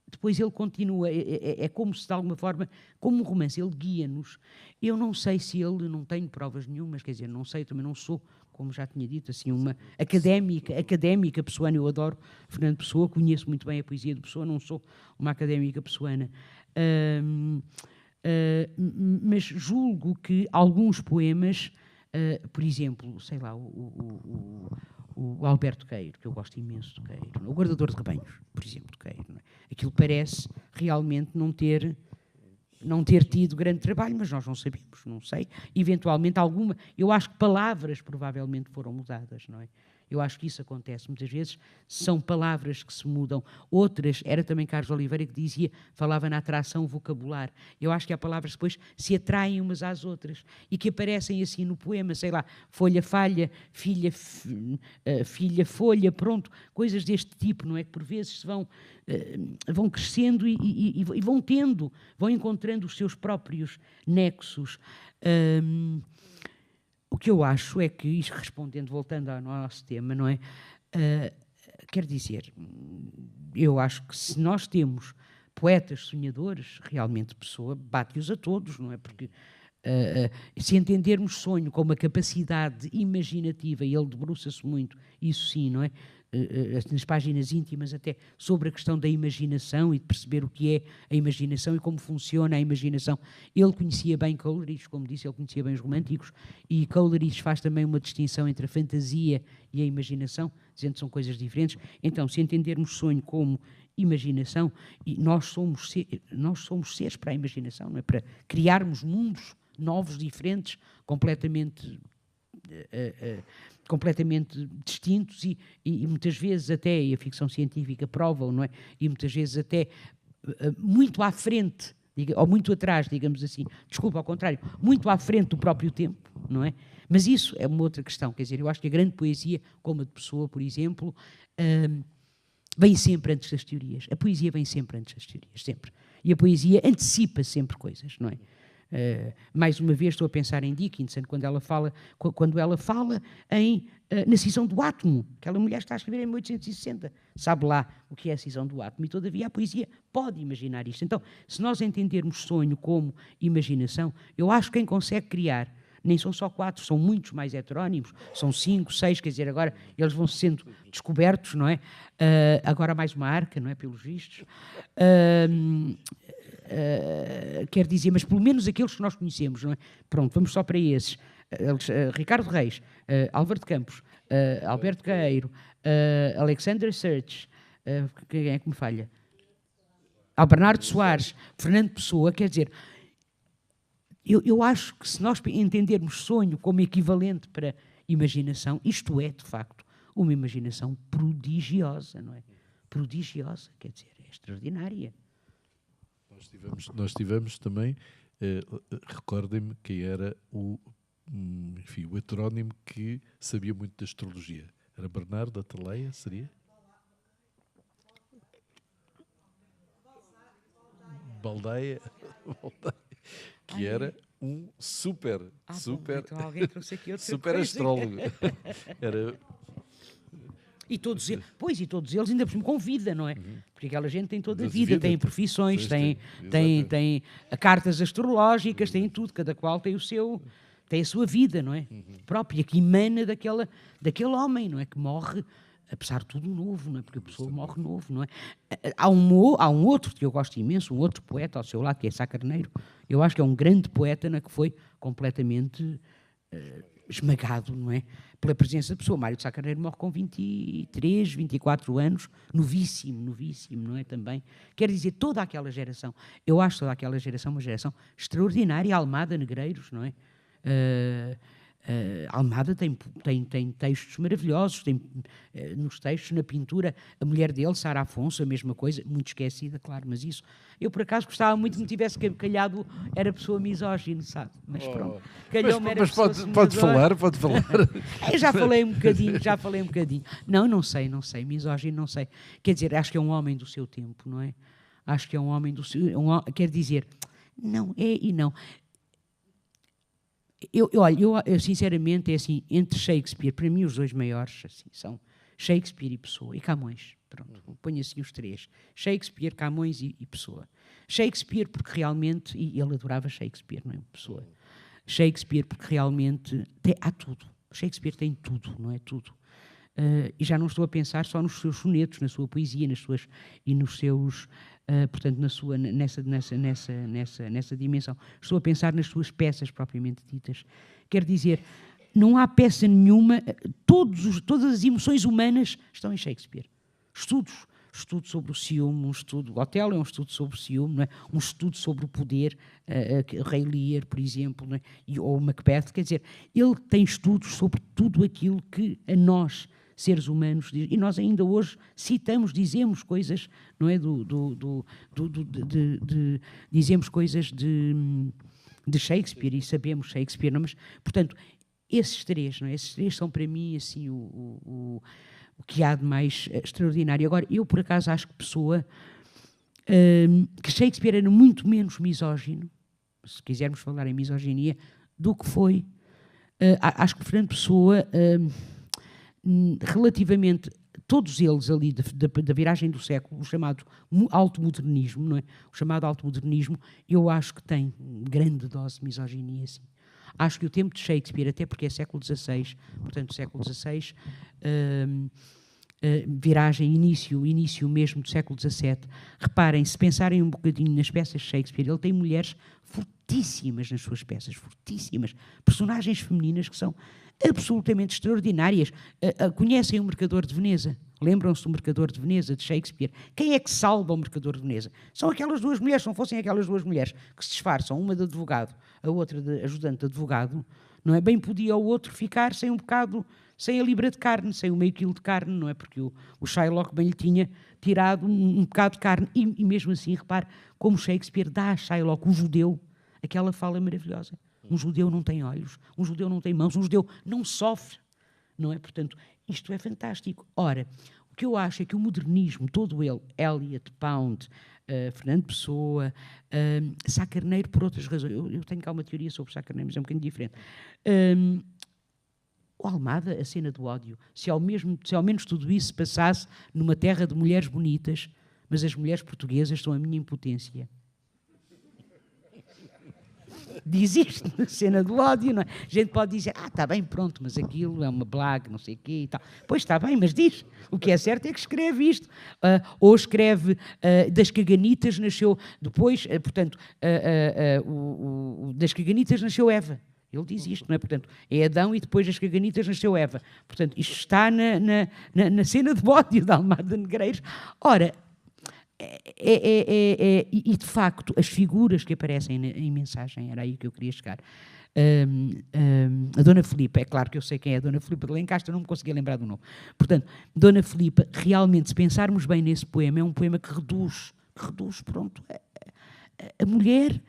depois ele continua, é como se de alguma forma, como um romance, ele guia-nos. Eu não sei se ele, não tenho provas nenhumas, quer dizer, não sei, também não sou, como já tinha dito, assim, uma académica pessoana. Eu adoro Fernando Pessoa, conheço muito bem a poesia de Pessoa, não sou uma académica pessoana. Mas julgo que alguns poemas, por exemplo, sei lá, o Alberto Queiro, que eu gosto imenso de Queiro, o Guardador de Rebanhos, por exemplo, de Queiro, não é? Aquilo parece realmente não ter tido grande trabalho, mas nós não sabemos, não sei. Eventualmente eu acho que palavras provavelmente foram mudadas, não é? Eu acho que isso acontece muitas vezes, são palavras que se mudam. Outras, era também Carlos Oliveira que dizia, falava na atração vocabular. Eu acho que há palavras que depois se atraem umas às outras e que aparecem assim no poema, sei lá, folha, falha, filha, folha, pronto, coisas deste tipo, não é? Que por vezes vão crescendo e vão encontrando os seus próprios nexos. O que eu acho é que, isto respondendo, voltando ao nosso tema, não é? Quer dizer, eu acho que se nós temos poetas sonhadores, realmente Pessoa bate-os a todos, não é? Porque se entendermos sonho como a capacidade imaginativa, e ele debruça-se muito, isso sim, não é? Nas páginas íntimas até, sobre a questão da imaginação e de perceber o que é a imaginação e como funciona a imaginação. Ele conhecia bem Coleridge, como disse, ele conhecia bem os românticos, e Coleridge faz também uma distinção entre a fantasia e a imaginação, dizendo que são coisas diferentes. Então, se entendermos sonho como imaginação, e nós somos seres para a imaginação, não é? Para criarmos mundos novos, diferentes, completamente distintos e muitas vezes até, e a ficção científica prova, não é? E muitas vezes até muito à frente, ou muito atrás, digamos assim, desculpa, ao contrário, muito à frente do próprio tempo, não é? Mas isso é uma outra questão, quer dizer, eu acho que a grande poesia, como a de Pessoa, por exemplo, vem sempre antes das teorias. A poesia vem sempre antes das teorias, sempre. E a poesia antecipa sempre coisas, não é? Mais uma vez estou a pensar em Dickinson, quando ela fala na cisão do átomo. Aquela mulher está a escrever em 1860, sabe lá o que é a cisão do átomo, e todavia a poesia pode imaginar isto. Então, se nós entendermos sonho como imaginação, eu acho que quem consegue criar nem são só 4, são muitos mais heterónimos, são 5, 6, quer dizer, agora eles vão sendo descobertos, não é? Agora mais uma arca, não é? Pelos vistos. Quer dizer, mas pelo menos aqueles que nós conhecemos, não é? Pronto, vamos só para esses. Ricardo Reis, Álvaro de Campos, Alberto Gaeiro, Alexander Search, quem é que me falha? Bernardo Soares, Fernando Pessoa, quer dizer, eu acho que se nós entendermos sonho como equivalente para imaginação, isto é, de facto, uma imaginação prodigiosa, não é? Prodigiosa, quer dizer, é extraordinária. Nós tivemos também, recordem-me quem era o heterónimo que sabia muito da astrologia. Era Bernardo Ataleia, seria? Baldaia, que era um super então alguém trouxe aqui outra super coisa. astrólogo. Era... E todos eles ainda por cima com vida, não é? Porque aquela gente tem toda a vida, tem profissões, tem cartas astrológicas, tem tudo, cada qual tem tem a sua vida, não é? Própria, que emana daquele homem, não é? Que morre, apesar de tudo, novo, não é? Porque a pessoa morre novo, não é? Há um outro que eu gosto imenso, um outro poeta ao seu lado, que é Sá Carneiro. Eu acho que é um grande poeta, não é? Que foi completamente esmagado, não é? Pela presença da pessoa. Mário de Sá Carneiro morre com 23, 24 anos, novíssimo, não é? Também. Quer dizer, toda aquela geração, eu acho toda aquela geração uma geração extraordinária, Almada, Negreiros, não é? Almada tem textos maravilhosos, tem nos textos, na pintura, a mulher dele, Sara Afonso, a mesma coisa, muito esquecida, claro, mas isso, eu por acaso gostava muito que me tivesse calhado, era pessoa misógina, sabe? Mas pronto, calhou-me, era pessoa pode falar. Eu já falei um bocadinho. Não sei, misógino, não sei. Quer dizer, acho que é um homem do seu tempo, não é? Acho que é um homem do seu... quer dizer, não é e não... Eu sinceramente, é assim, entre Shakespeare, para mim os dois maiores assim, são Shakespeare e Pessoa, e Camões, pronto, ponho assim os três, Shakespeare, Camões e Pessoa. Shakespeare porque realmente, e ele adorava Shakespeare, não é? Pessoa. Shakespeare porque realmente há tudo, Shakespeare tem tudo, não é? Tudo. E já não estou a pensar só nos seus sonetos, na sua poesia, nos seus... portanto, nessa dimensão. Estou a pensar nas suas peças propriamente ditas. Quer dizer, não há peça nenhuma, todas as emoções humanas estão em Shakespeare. Estudo sobre o ciúme, o Otelo é um estudo sobre o ciúme, não é? Um estudo sobre o poder, Rei Lear, por exemplo, não é? Ou Macbeth, quer dizer, ele tem estudos sobre tudo aquilo que a nós, seres humanos, e nós ainda hoje dizemos coisas, não é? Dizemos coisas de Shakespeare e sabemos Shakespeare, não? Mas, portanto, esses três são para mim assim o que há de mais extraordinário. Agora, eu por acaso acho que Pessoa, que Shakespeare era muito menos misógino, se quisermos falar em misoginia, do que foi. Acho que Fernando Pessoa... relativamente todos eles ali da viragem do século, o chamado alto-modernismo, não é? O chamado alto-modernismo, eu acho que tem grande dose de misoginia, assim. Acho que o tempo de Shakespeare, até porque é século XVI, portanto, século XVI, viragem, início mesmo do século XVII, reparem, se pensarem um bocadinho nas peças de Shakespeare, ele tem mulheres fortíssimas nas suas peças, fortíssimas, personagens femininas que são absolutamente extraordinárias. Conhecem o Mercador de Veneza? Lembram-se do Mercador de Veneza, de Shakespeare? Quem é que salva o Mercador de Veneza? São aquelas duas mulheres, se não fossem aquelas duas mulheres que se disfarçam, uma de advogado, a outra de ajudante de advogado, não é? Bem podia o outro ficar sem sem a libra de carne, sem o meio quilo de carne, não é? Porque o Shylock bem lhe tinha tirado um bocado de carne. E mesmo assim, repare, como Shakespeare dá a Shylock, o judeu, aquela fala maravilhosa. Um judeu não tem olhos, um judeu não tem mãos, um judeu não sofre, não é? Portanto, isto é fantástico. Ora, o que eu acho é que o modernismo, todo ele, Eliot, Pound, Fernando Pessoa, Sá Carneiro, por outras razões, eu tenho cá uma teoria sobre Sá Carneiro, mas é um bocadinho diferente. O Almada, a cena do ódio, se ao menos tudo isso se passasse numa terra de mulheres bonitas, mas as mulheres portuguesas são a minha impotência. diz isto na cena do ódio, não é? A gente pode dizer, está bem, pronto, mas aquilo é uma blague, não sei o quê e tal. Pois está bem, mas diz. O que é certo é que escreve isto. Ou escreve das caganitas nasceu, depois, portanto, das caganitas nasceu Eva. Ele diz isto, não é? Portanto, é Adão e depois das caganitas nasceu Eva. Portanto, isto está na cena de ódio da Almada Negreiros. Ora, e de facto, as figuras que aparecem em mensagem, era aí que eu queria chegar. A Dona Filipa, é claro que eu sei quem é a Dona Filipa de Lencastre, não me conseguia lembrar do nome. Portanto, Dona Filipa, realmente, se pensarmos bem nesse poema, é um poema que reduz pronto, a mulher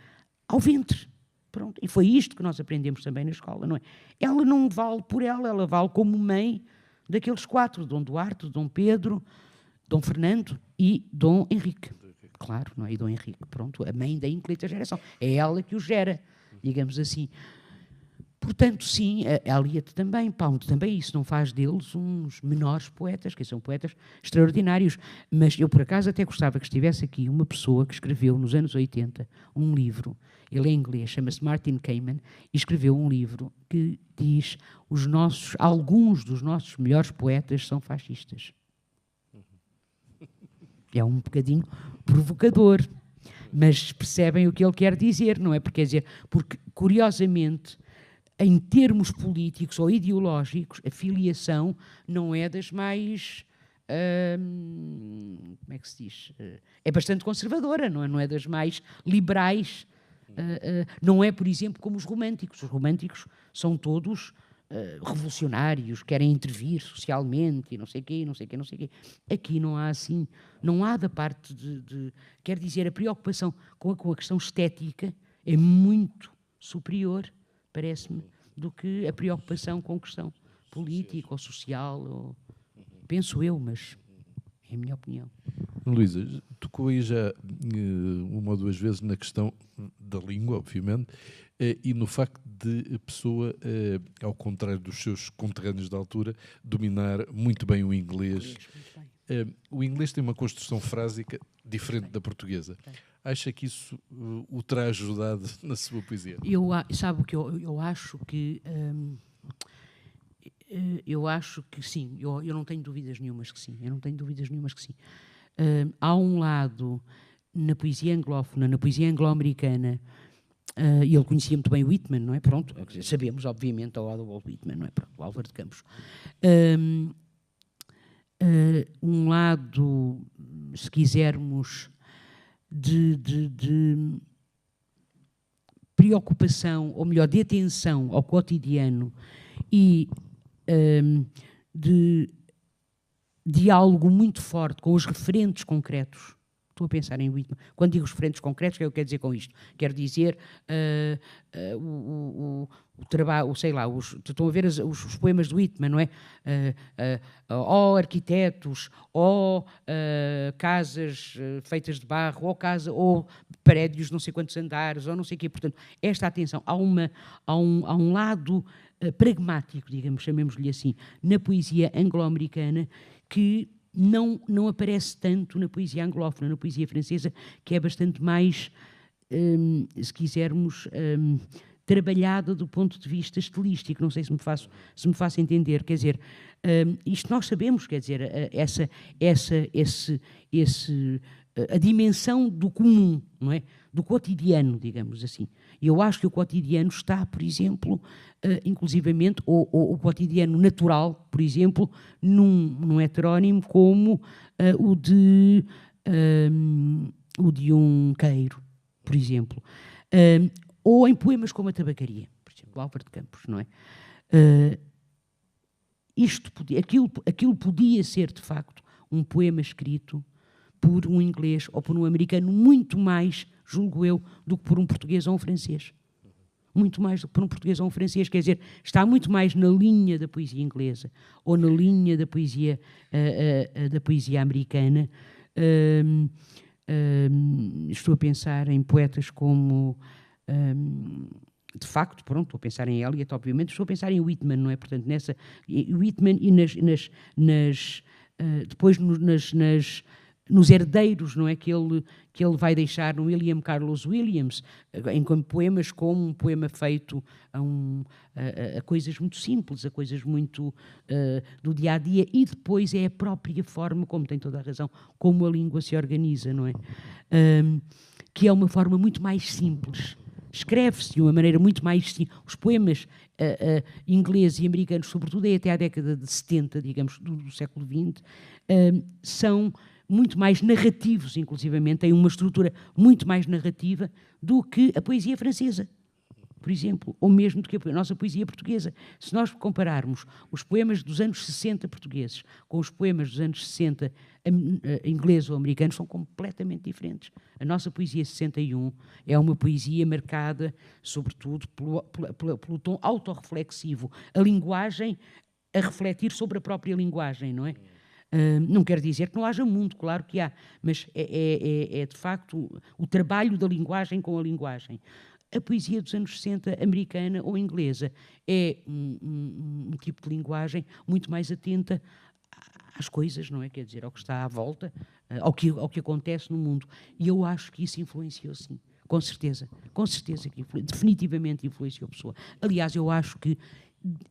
ao ventre. Pronto. E foi isto que nós aprendemos também na escola, não é? Ela não vale por ela vale como mãe daqueles 4, Dom Duarte, Dom Pedro, Dom Fernando e Dom Henrique. Claro, não é? E Dom Henrique, pronto, a mãe da ínclita geração. É ela que o gera, digamos assim. Portanto, sim, a Eliot também, Pound também, isso não faz deles uns menores poetas, que são poetas extraordinários. Mas eu, por acaso, até gostava que estivesse aqui uma pessoa que escreveu, nos anos 80, um livro, ele é inglês, chama-se Martin Kamen, e escreveu um livro que diz alguns dos nossos melhores poetas são fascistas. É um bocadinho provocador, mas percebem o que ele quer dizer, não é? Porque, quer dizer, porque curiosamente, em termos políticos ou ideológicos, a filiação não é das mais... como é que se diz? É bastante conservadora, não é das mais liberais. Não é, por exemplo, como os românticos. Os românticos são todos revolucionários, querem intervir socialmente e não sei o quê, não sei o quê, não sei o quê. Aqui não há assim, não há da parte quer dizer, a preocupação com a questão estética é muito superior, parece-me, do que a preocupação com a questão política ou social, penso eu, mas é a minha opinião. Luísa, tocou aí já uma ou duas vezes na questão da língua, obviamente, e no facto de a pessoa, ao contrário dos seus conterrâneos da altura, dominar muito bem o inglês. O inglês tem uma construção frásica diferente da portuguesa. Acha que isso o terá ajudado na sua poesia? Sabe o que eu acho que... eu acho que sim, eu não tenho dúvidas nenhumas que sim. Há um lado na poesia anglófona, na poesia anglo-americana, e ele conhecia muito bem o Whitman, não é? Pronto, sabemos, obviamente, ao Walt Whitman, não é? Pronto, o Álvaro de Campos. Um lado, se quisermos, de preocupação, ou melhor, de atenção ao cotidiano e de diálogo muito forte com os referentes concretos. Estou a pensar em Whitman. Quando digo referentes concretos, o que é que eu quero dizer com isto? Quero dizer o trabalho, sei lá, estão a ver os poemas de Whitman, não é? Ou arquitetos, ou casas feitas de barro, ou prédios não sei quantos andares, ou não sei o quê. Portanto, esta atenção, há um lado pragmático, digamos, chamemos-lhe assim, na poesia anglo-americana que não aparece tanto na poesia anglófona, na poesia francesa, que é bastante mais, se quisermos, trabalhada do ponto de vista estilístico. Não sei se me faço entender. Quer dizer, isto nós sabemos, quer dizer, a dimensão do comum, não é? Do cotidiano, digamos assim. E eu acho que o cotidiano está, por exemplo, inclusivamente, ou o cotidiano natural, por exemplo, num heterónimo como o de um Queiro, por exemplo. Ou em poemas como a Tabacaria, por exemplo, Álvaro de Campos, não é? Aquilo podia ser, de facto, um poema escrito por um inglês ou por um americano muito mais, julgo eu, do que por um português ou um francês. Muito mais do que por um português ou um francês. Quer dizer, está muito mais na linha da poesia inglesa ou na linha da poesia americana. Estou a pensar em poetas como... de facto, pronto, estou a pensar em Eliot, obviamente, estou a pensar em Whitman, não é? Portanto, Whitman e depois nas nos herdeiros, não é, que ele vai deixar no William Carlos Williams, em poemas como um poema feito a coisas muito simples, a coisas muito do dia-a-dia, e depois é a própria forma, como tem toda a razão, como a língua se organiza, não é? Que é uma forma muito mais simples. Escreve-se de uma maneira muito mais simples. Os poemas ingleses e americanos, sobretudo até à década de 70, digamos, do século XX, são muito mais narrativos, inclusivamente, têm uma estrutura muito mais narrativa do que a poesia francesa, por exemplo, ou mesmo do que a nossa poesia portuguesa. Se nós compararmos os poemas dos anos 60 portugueses com os poemas dos anos 60 ingleses ou americanos, são completamente diferentes. A nossa poesia 61 é uma poesia marcada, sobretudo, pelo tom autorreflexivo, a linguagem a refletir sobre a própria linguagem, não é? Não quer dizer que não haja mundo, claro que há, mas é de facto o trabalho da linguagem com a linguagem. A poesia dos anos 60, americana ou inglesa, é um tipo de linguagem muito mais atenta às coisas, não é? Quer dizer, ao que está à volta, ao que acontece no mundo. E eu acho que isso influenciou, sim. Com certeza que definitivamente influenciou a pessoa. Aliás, eu acho que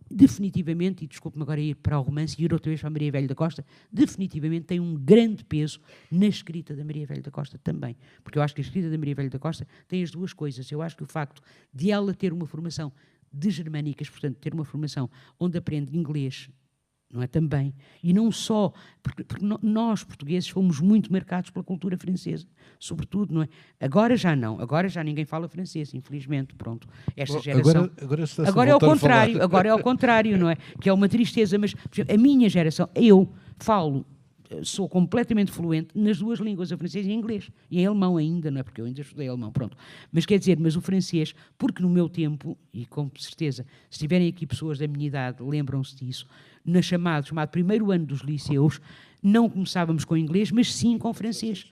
definitivamente, e desculpe-me agora ir para o romance e ir outra vez para a Maria Velho da Costa, definitivamente tem um grande peso na escrita da Maria Velho da Costa também, porque eu acho que a escrita da Maria Velho da Costa tem as duas coisas. Eu acho que o facto de ela ter uma formação de germânicas, portanto, ter uma formação onde aprende inglês, não é, também, e não só, porque nós, portugueses, fomos muito marcados pela cultura francesa, sobretudo, não é? Agora já não, agora já ninguém fala francês, infelizmente, pronto, esta geração... Agora é ao contrário, agora é ao contrário, não é? Que é uma tristeza, mas por exemplo, a minha geração, eu sou completamente fluente nas duas línguas, a francês e a inglês, e em alemão ainda, não é? Porque eu ainda estudei alemão, pronto. Mas quer dizer, mas o francês, porque no meu tempo, e com certeza, se tiverem aqui pessoas da minha idade, lembram-se disso, no chamado primeiro ano dos liceus, não começávamos com inglês, mas sim com francês.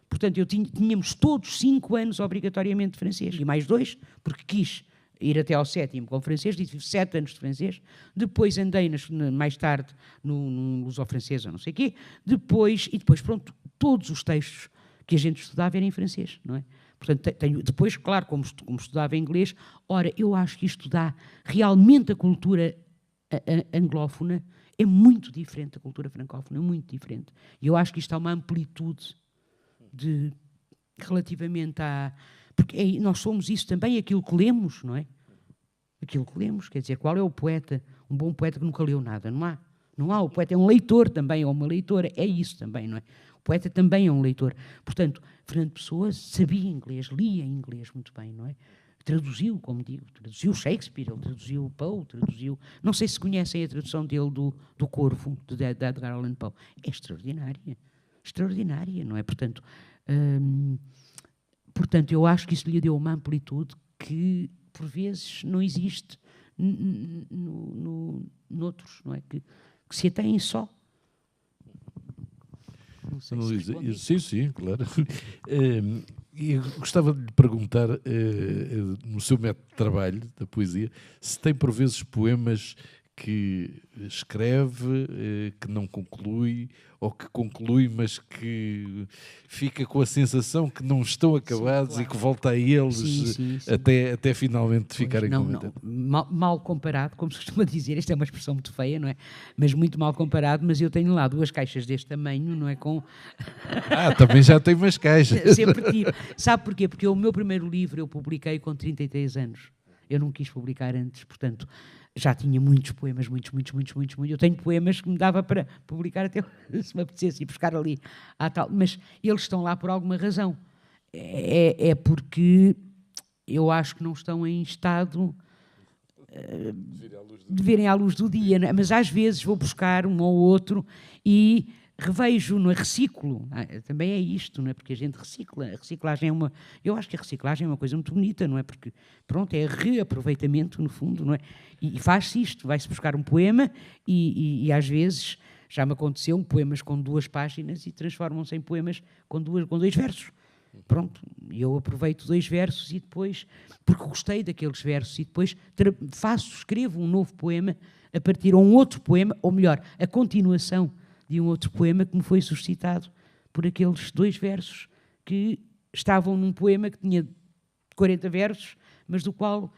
Portanto, tínhamos todos 5 anos obrigatoriamente de francês, e mais 2, porque quis ir até ao 7º com francês, tive 7 anos de francês, depois andei mais tarde no luso-francês ou não sei o quê, e depois, pronto, todos os textos que a gente estudava eram em francês, não é? Portanto, depois, claro, como estudava inglês, ora, eu acho que isto dá realmente a cultura anglófona é muito diferente da cultura francófona, é muito diferente. E eu acho que isto há uma amplitude relativamente a... Porque nós somos isso também, aquilo que lemos, não é? Aquilo que lemos, quer dizer, qual é o poeta, um bom poeta que nunca leu nada? Não há. O poeta é um leitor também, ou uma leitora, é isso também, não é? O poeta também é um leitor. Portanto, Fernando Pessoa sabia inglês, lia inglês muito bem, não é? Traduziu, como digo, traduziu Shakespeare, ele traduziu Poe, traduziu... Não sei se conhecem a tradução dele do Corvo, de Edgar Allan Poe. É extraordinária, não é? Portanto, eu acho que isso lhe deu uma amplitude que, por vezes, não existe noutros, não é? Que se atém só. Não sei se sim, claro. E gostava de lhe perguntar, no seu método de trabalho, da poesia, se tem por vezes poemas que escreve, que não conclui, ou que conclui, mas que fica com a sensação que não estão acabados, sim, claro, e que volta a eles sim. Até finalmente ficarem comentados. Mal comparado, como se costuma dizer, esta é uma expressão muito feia, não é? Mas muito mal comparado, mas eu tenho lá 2 caixas deste tamanho, não é? Também já tenho umas caixas. Sempre tive. Sabe porquê? Porque o meu primeiro livro eu publiquei com 33 anos. Eu não quis publicar antes, portanto... Já tinha muitos poemas, muitos. Eu tenho poemas que me dava para publicar até se me apetecesse ir buscar ali à tal, mas eles estão lá por alguma razão. É porque eu acho que não estão em estado de verem à luz do dia, não é? Mas às vezes vou buscar um ou outro e revejo, não é? Reciclo. Também é isto, não é? Porque a gente recicla. A reciclagem eu acho que a reciclagem é uma coisa muito bonita, não é? Porque, pronto, é reaproveitamento, no fundo, não é? E faz-se isto, vai-se buscar um poema e às vezes, já me aconteceu, poemas com 2 páginas e transformam-se em poemas com 2 versos. Pronto, eu aproveito 2 versos e depois, porque gostei daqueles versos, e depois escrevo um novo poema a partir de um outro poema, ou melhor, a continuação de um outro poema que me foi suscitado por aqueles 2 versos que estavam num poema que tinha 40 versos, mas do qual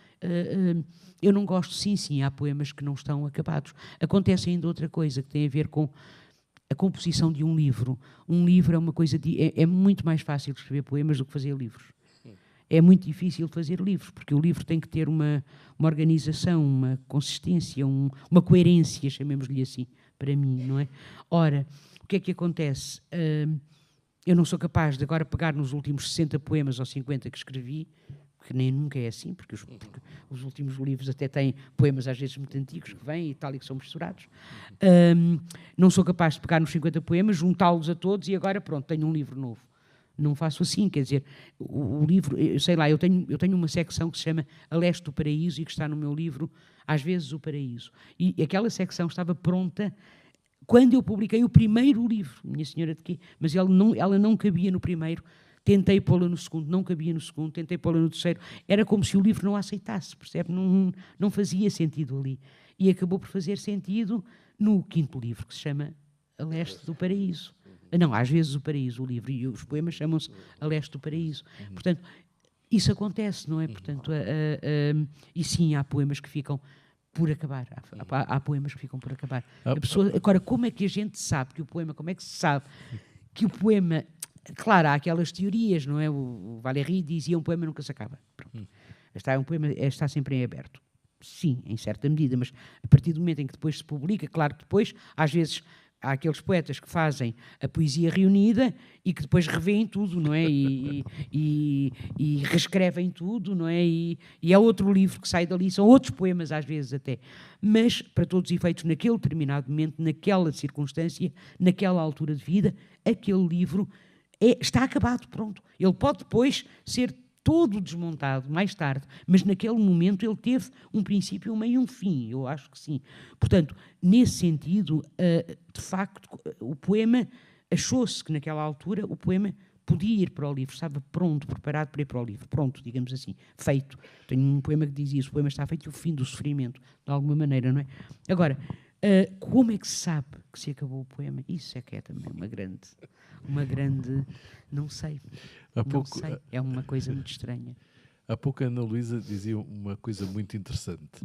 eu não gosto. Sim, há poemas que não estão acabados. Acontece ainda outra coisa que tem a ver com a composição de um livro. Um livro é uma coisa é muito mais fácil de escrever poemas do que fazer livros. É muito difícil fazer livros, porque o livro tem que ter uma organização, uma consistência, uma coerência, chamemos-lhe assim, para mim, não é? Ora, o que é que acontece? Eu não sou capaz de agora pegar nos últimos 60 poemas ou 50 que escrevi, que nem nunca é assim, porque os últimos livros até têm poemas às vezes muito antigos que vêm e tal, e que são misturados. Não sou capaz de pegar nos 50 poemas, juntá-los a todos e agora, pronto, tenho um livro novo. Não faço assim, quer dizer, o livro, sei lá, eu tenho uma secção que se chama A Leste do Paraíso e que está no meu livro, às vezes, o Paraíso. E aquela secção estava pronta quando eu publiquei o primeiro livro, Minha Senhora de Quê? Mas ela não cabia no primeiro. Tentei pô-la no segundo, não cabia no segundo, tentei pô-la no terceiro. Era como se o livro não a aceitasse, percebe? Não fazia sentido ali. E acabou por fazer sentido no 5º livro, que se chama A Leste do Paraíso. Não, às vezes o Paraíso, o livro, e os poemas chamam-se A Leste do Paraíso. Portanto, isso acontece, não é? Portanto, e sim, há poemas que ficam por acabar. Há poemas que ficam por acabar. Agora, como é que a gente sabe que o poema, como é que se sabe que o poema... Claro, há aquelas teorias, não é? O Valéry dizia um poema nunca se acaba. Pronto. Um poema está sempre em aberto. Sim, em certa medida, mas a partir do momento em que depois se publica, claro que depois, às vezes, há aqueles poetas que fazem a poesia reunida e que depois revêem tudo, não é? E reescrevem tudo, não é? E é outro livro que sai dali, são outros poemas às vezes até. Mas, para todos os efeitos, naquele determinado momento, naquela circunstância, naquela altura de vida, aquele livro está acabado, pronto. Ele pode depois ser todo desmontado mais tarde, mas naquele momento ele teve um princípio, um meio e um fim, eu acho que sim. Portanto, nesse sentido, de facto, o poema, achou-se que naquela altura o poema podia ir para o livro, estava pronto, preparado para ir para o livro, pronto, digamos assim, feito. Tenho um poema que dizia isso, o poema está feito e o fim do sofrimento, de alguma maneira, não é? Agora, como é que se sabe que se acabou o poema? Isso é que é também uma grande, não sei, sei, é uma coisa muito estranha. Há pouco a Ana Luísa dizia uma coisa muito interessante,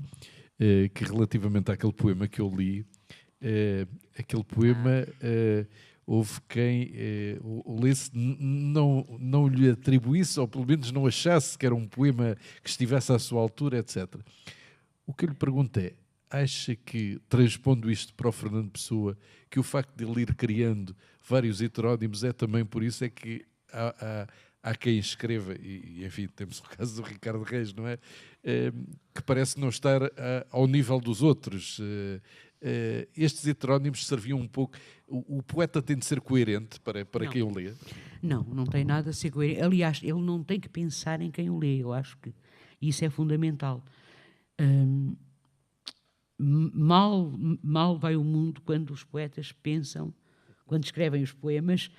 que relativamente àquele poema que eu li, aquele poema, houve quem o lesse não lhe atribuísse, ou pelo menos não achasse que era um poema que estivesse à sua altura, etc. O que eu lhe pergunto é, acha que, transpondo isto para o Fernando Pessoa, que o facto de ele ir criando vários heterónimos é também por isso é que há quem escreva, e enfim, temos o caso do Ricardo Reis, não é? Que parece não estar ao nível dos outros. Estes heterónimos serviam um pouco... O poeta tem de ser coerente para quem o lê? Não tem nada a ser coerente. Aliás, ele não tem que pensar em quem o lê. Eu acho que isso é fundamental. Mal vai o mundo quando os poetas pensam, quando escrevem os poemas,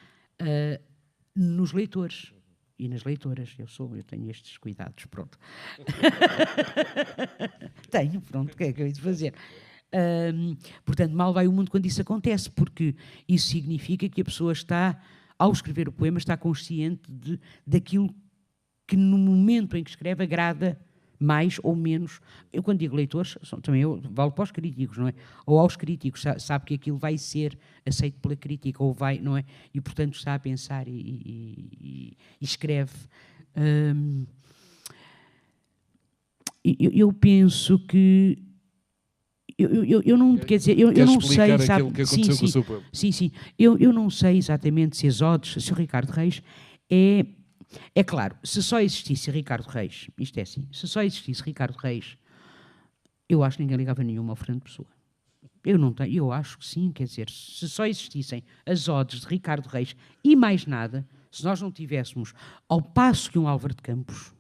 nos leitores e nas leitoras. Eu tenho estes cuidados, pronto. Tenho, pronto, o que é que eu hei de fazer? Portanto, mal vai o mundo quando isso acontece, porque isso significa que a pessoa está, ao escrever o poema, está consciente daquilo que no momento em que escreve agrada mais ou menos. Eu, quando digo leitores, também eu valo para os críticos, não é? Ou aos críticos, sabe que aquilo vai ser aceito pela crítica, ou vai, não é? E, portanto, está a pensar e escreve. Eu penso que... Eu não, quer dizer, eu não sei... Aquilo que aconteceu com o seu poema. Sim. Eu não sei exatamente se as odes, se o Ricardo Reis é claro, se só existisse Ricardo Reis, isto é assim, se só existisse Ricardo Reis, eu acho que ninguém ligava nenhuma ao Fernando Pessoa. Eu acho que sim, quer dizer, se só existissem as odes de Ricardo Reis e mais nada, se nós não tivéssemos, ao passo que um Álvaro de Campos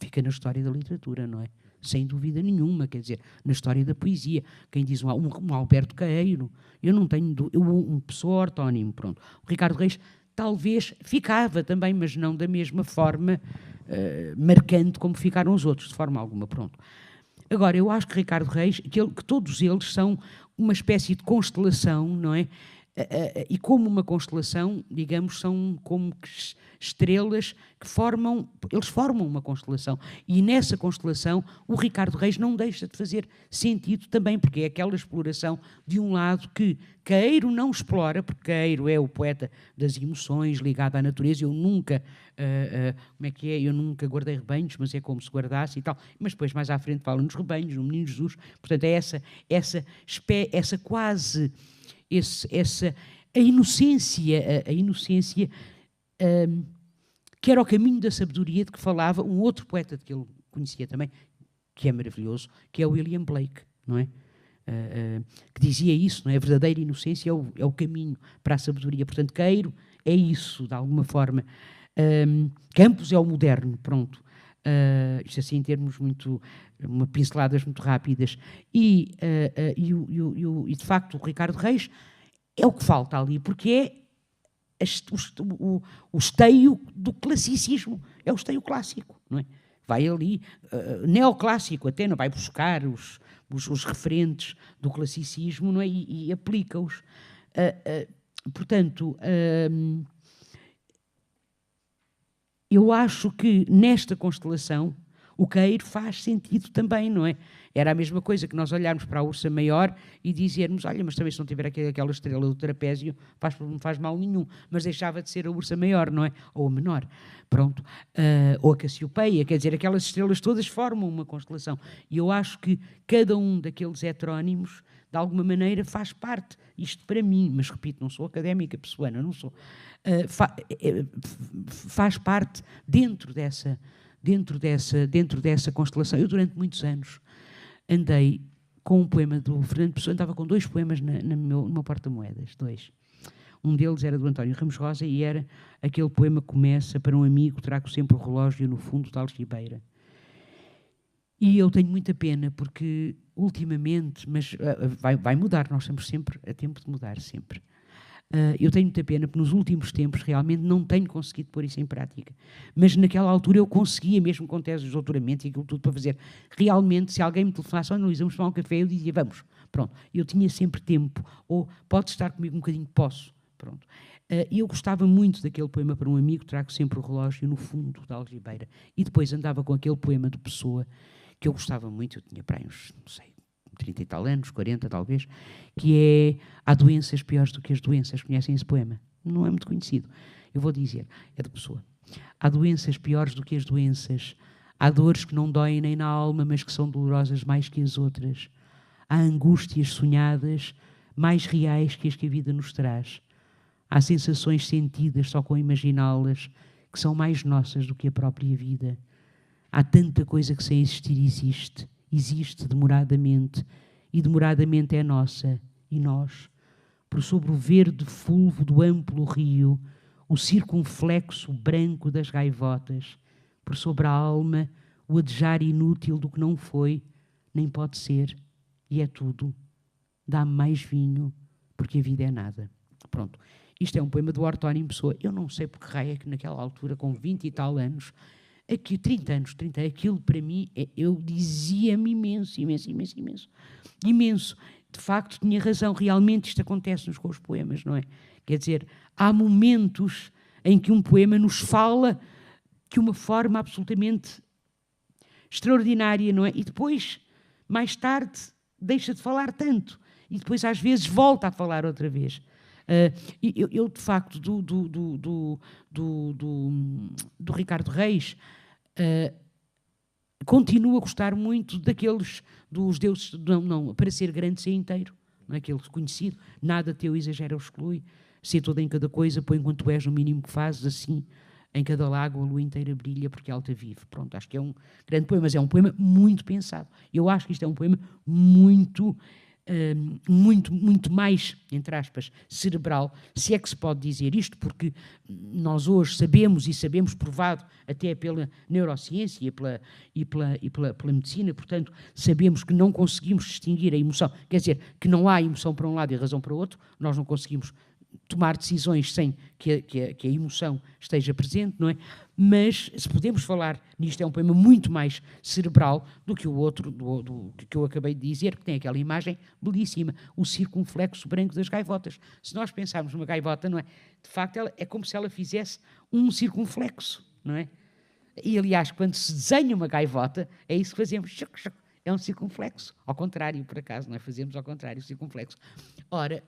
fica na história da literatura, não é? Sem dúvida nenhuma, quer dizer, na história da poesia. Quem diz um Alberto Caeiro, eu não tenho um Pessoa ortónimo, pronto. O Ricardo Reis talvez ficava também, mas não da mesma forma marcante como ficaram os outros, de forma alguma, pronto. Agora, eu acho que Ricardo Reis, que todos eles são uma espécie de constelação, não é? E como uma constelação, digamos, são como que estrelas que eles formam uma constelação. E nessa constelação o Ricardo Reis não deixa de fazer sentido também, porque é aquela exploração de um lado que Queiro não explora, porque Queiro é o poeta das emoções, ligado à natureza. Eu nunca, como é que é? Eu nunca guardei rebanhos, mas é como se guardasse e tal. Mas depois mais à frente fala nos rebanhos, no Menino Jesus. Portanto, é essa quase... a inocência que era o caminho da sabedoria de que falava um outro poeta de que ele conhecia também, que é maravilhoso, que é o William Blake, não é? Que dizia isso, não é? A verdadeira inocência é o caminho para a sabedoria. Portanto, Queiro é isso, de alguma forma. Campos é o moderno, pronto. Isto assim em termos pinceladas muito rápidas. E de facto o Ricardo Reis é o que falta ali, porque é o esteio do classicismo, é o esteio clássico, não é? Vai ali, neoclássico até, não vai buscar os referentes do classicismo, não é? E aplica-os. Portanto, eu acho que nesta constelação o Queiro faz sentido também, não é? Era a mesma coisa que nós olharmos para a Ursa Maior e dizermos, olha, mas também se não tiver aquela estrela do trapézio, não faz mal nenhum, mas deixava de ser a Ursa Maior, não é? Ou a menor, pronto. Ou a Cassiopeia, quer dizer, aquelas estrelas todas formam uma constelação. E eu acho que cada um daqueles heterónimos, de alguma maneira, faz parte, isto para mim, mas repito, não sou académica pessoana, não sou, faz parte dentro dessa constelação. Eu, durante muitos anos, andei com um poema do Fernando Pessoa, andava com 2 poemas no meu porta-moedas, 2. Um deles era do António Ramos Rosa e era aquele poema que começa: para um amigo trago sempre o relógio no fundo da algibeira. E eu tenho muita pena, porque ultimamente, mas vai mudar, nós estamos sempre a tempo de mudar, sempre. Eu tenho muita pena, porque nos últimos tempos realmente não tenho conseguido pôr isso em prática. Mas naquela altura eu conseguia, mesmo com teses de doutoramento e aquilo tudo para fazer. Realmente, se alguém me telefonasse, olha, Luís, vamos tomar um café, eu dizia, vamos. Pronto. Eu tinha sempre tempo. Ou pode estar comigo um bocadinho, posso. Pronto. E eu gostava muito daquele poema para um amigo, trago sempre o relógio no fundo da algibeira. E depois andava com aquele poema de Pessoa, que eu gostava muito, eu tinha para aí uns, não sei, 30 e tal anos, 40 talvez, que é Há doenças piores do que as doenças. Conhecem esse poema? Não é muito conhecido. Eu vou dizer, é de Pessoa. Há doenças piores do que as doenças. Há dores que não doem nem na alma, mas que são dolorosas mais que as outras. Há angústias sonhadas mais reais que as que a vida nos traz. Há sensações sentidas só com imaginá-las, que são mais nossas do que a própria vida. Há tanta coisa que sem existir existe demoradamente, e demoradamente é nossa, e nós, por sobre o verde fulvo do amplo rio, o circunflexo branco das gaivotas, por sobre a alma, o adejar inútil do que não foi, nem pode ser, e é tudo. Dá-me mais vinho, porque a vida é nada. Pronto. Isto é um poema do Ortónio Pessoa. Eu não sei porque raio é que naquela altura, com 20 e tal anos, 30 anos, aquilo para mim, eu dizia-me imenso. De facto, tinha razão, realmente isto acontece-nos com os poemas, não é? Quer dizer, há momentos em que um poema nos fala de uma forma absolutamente extraordinária, não é? E depois, mais tarde, deixa de falar tanto. E depois, às vezes, volta a falar outra vez. Eu de facto, do Ricardo Reis, continuo a gostar muito daqueles dos deuses, não, para ser grande, ser inteiro, não é? Aquele conhecido, nada teu exagera ou exclui, ser toda em cada coisa, põe enquanto tu és o mínimo que fazes, assim, em cada lago a lua inteira brilha porque alta vive. Pronto, acho que é um grande poema, mas é um poema muito pensado. Eu acho que isto é um poema muito mais, entre aspas, cerebral, se é que se pode dizer isto, porque nós hoje sabemos provado até pela neurociência e pela medicina, portanto, sabemos que não conseguimos distinguir a emoção, quer dizer, que não há emoção para um lado e razão para o outro, nós não conseguimos tomar decisões sem que a emoção esteja presente, não é? Mas, se podemos falar nisto, é um poema muito mais cerebral do que o outro, do que eu acabei de dizer, que tem aquela imagem belíssima, o circunflexo branco das gaivotas. Se nós pensarmos numa gaivota, não é? De facto, é como se ela fizesse um circunflexo, não é? E, aliás, quando se desenha uma gaivota, é isso que fazemos. É um circunflexo. Ao contrário, por acaso, nós fazemos ao contrário, o circunflexo. Ora,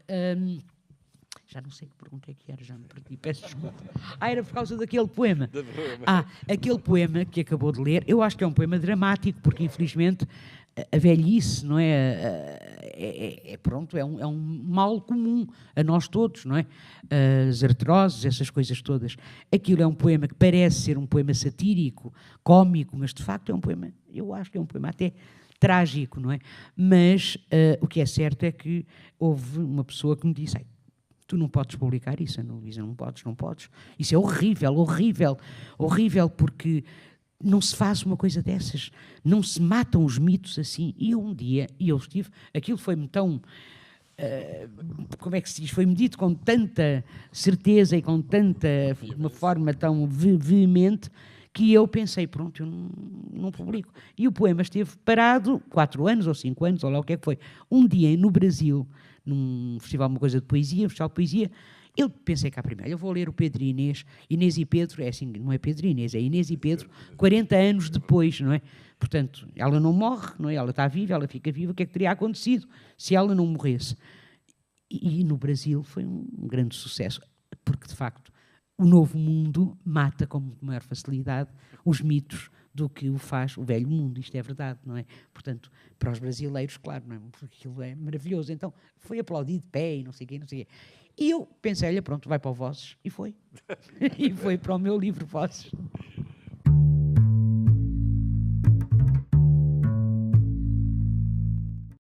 já não sei que pergunta é que era, já me perdi, peço desculpa. Era por causa daquele poema. Aquele poema que acabou de ler, eu acho que é um poema dramático, porque, infelizmente, a velhice, não é? Pronto, é um mal comum a nós todos, não é? As artroses, essas coisas todas. Aquilo é um poema que parece ser um poema satírico, cómico, mas de facto é um poema, eu acho que é um poema até trágico, não é? Mas o que é certo é que houve uma pessoa que me disse: tu não podes publicar isso, Ana Luísa, não podes. Isso é horrível, porque não se faz uma coisa dessas, não se matam os mitos assim. E eu um dia, aquilo foi-me tão, como é que se diz, foi-me dito com tanta certeza e com uma forma tão veemente, que eu pensei, pronto, eu não publico. E o poema esteve parado 4 anos ou 5 anos, ou lá o que é que foi. Um dia no Brasil, num festival, uma coisa de poesia, um festival de poesia, eu pensei cá primeiro, eu vou ler o Pedro e Inês e Pedro, é assim, não é Pedro e Inês, é Inês e Pedro, 40 anos depois, não é? Portanto, ela não morre, não é? Ela está viva, ela fica viva, o que é que teria acontecido se ela não morresse? E no Brasil foi um grande sucesso, porque, de facto, o Novo Mundo mata com muito maior facilidade os mitos do que o faz o Velho Mundo. Isto é verdade, não é? Portanto, para os brasileiros, claro, não é? Porque aquilo é maravilhoso. Então, foi aplaudido de pé e não sei o quê, não sei o quê. E eu pensei, olha, pronto, vai para o Vozes. E foi. E foi para o meu livro Vozes.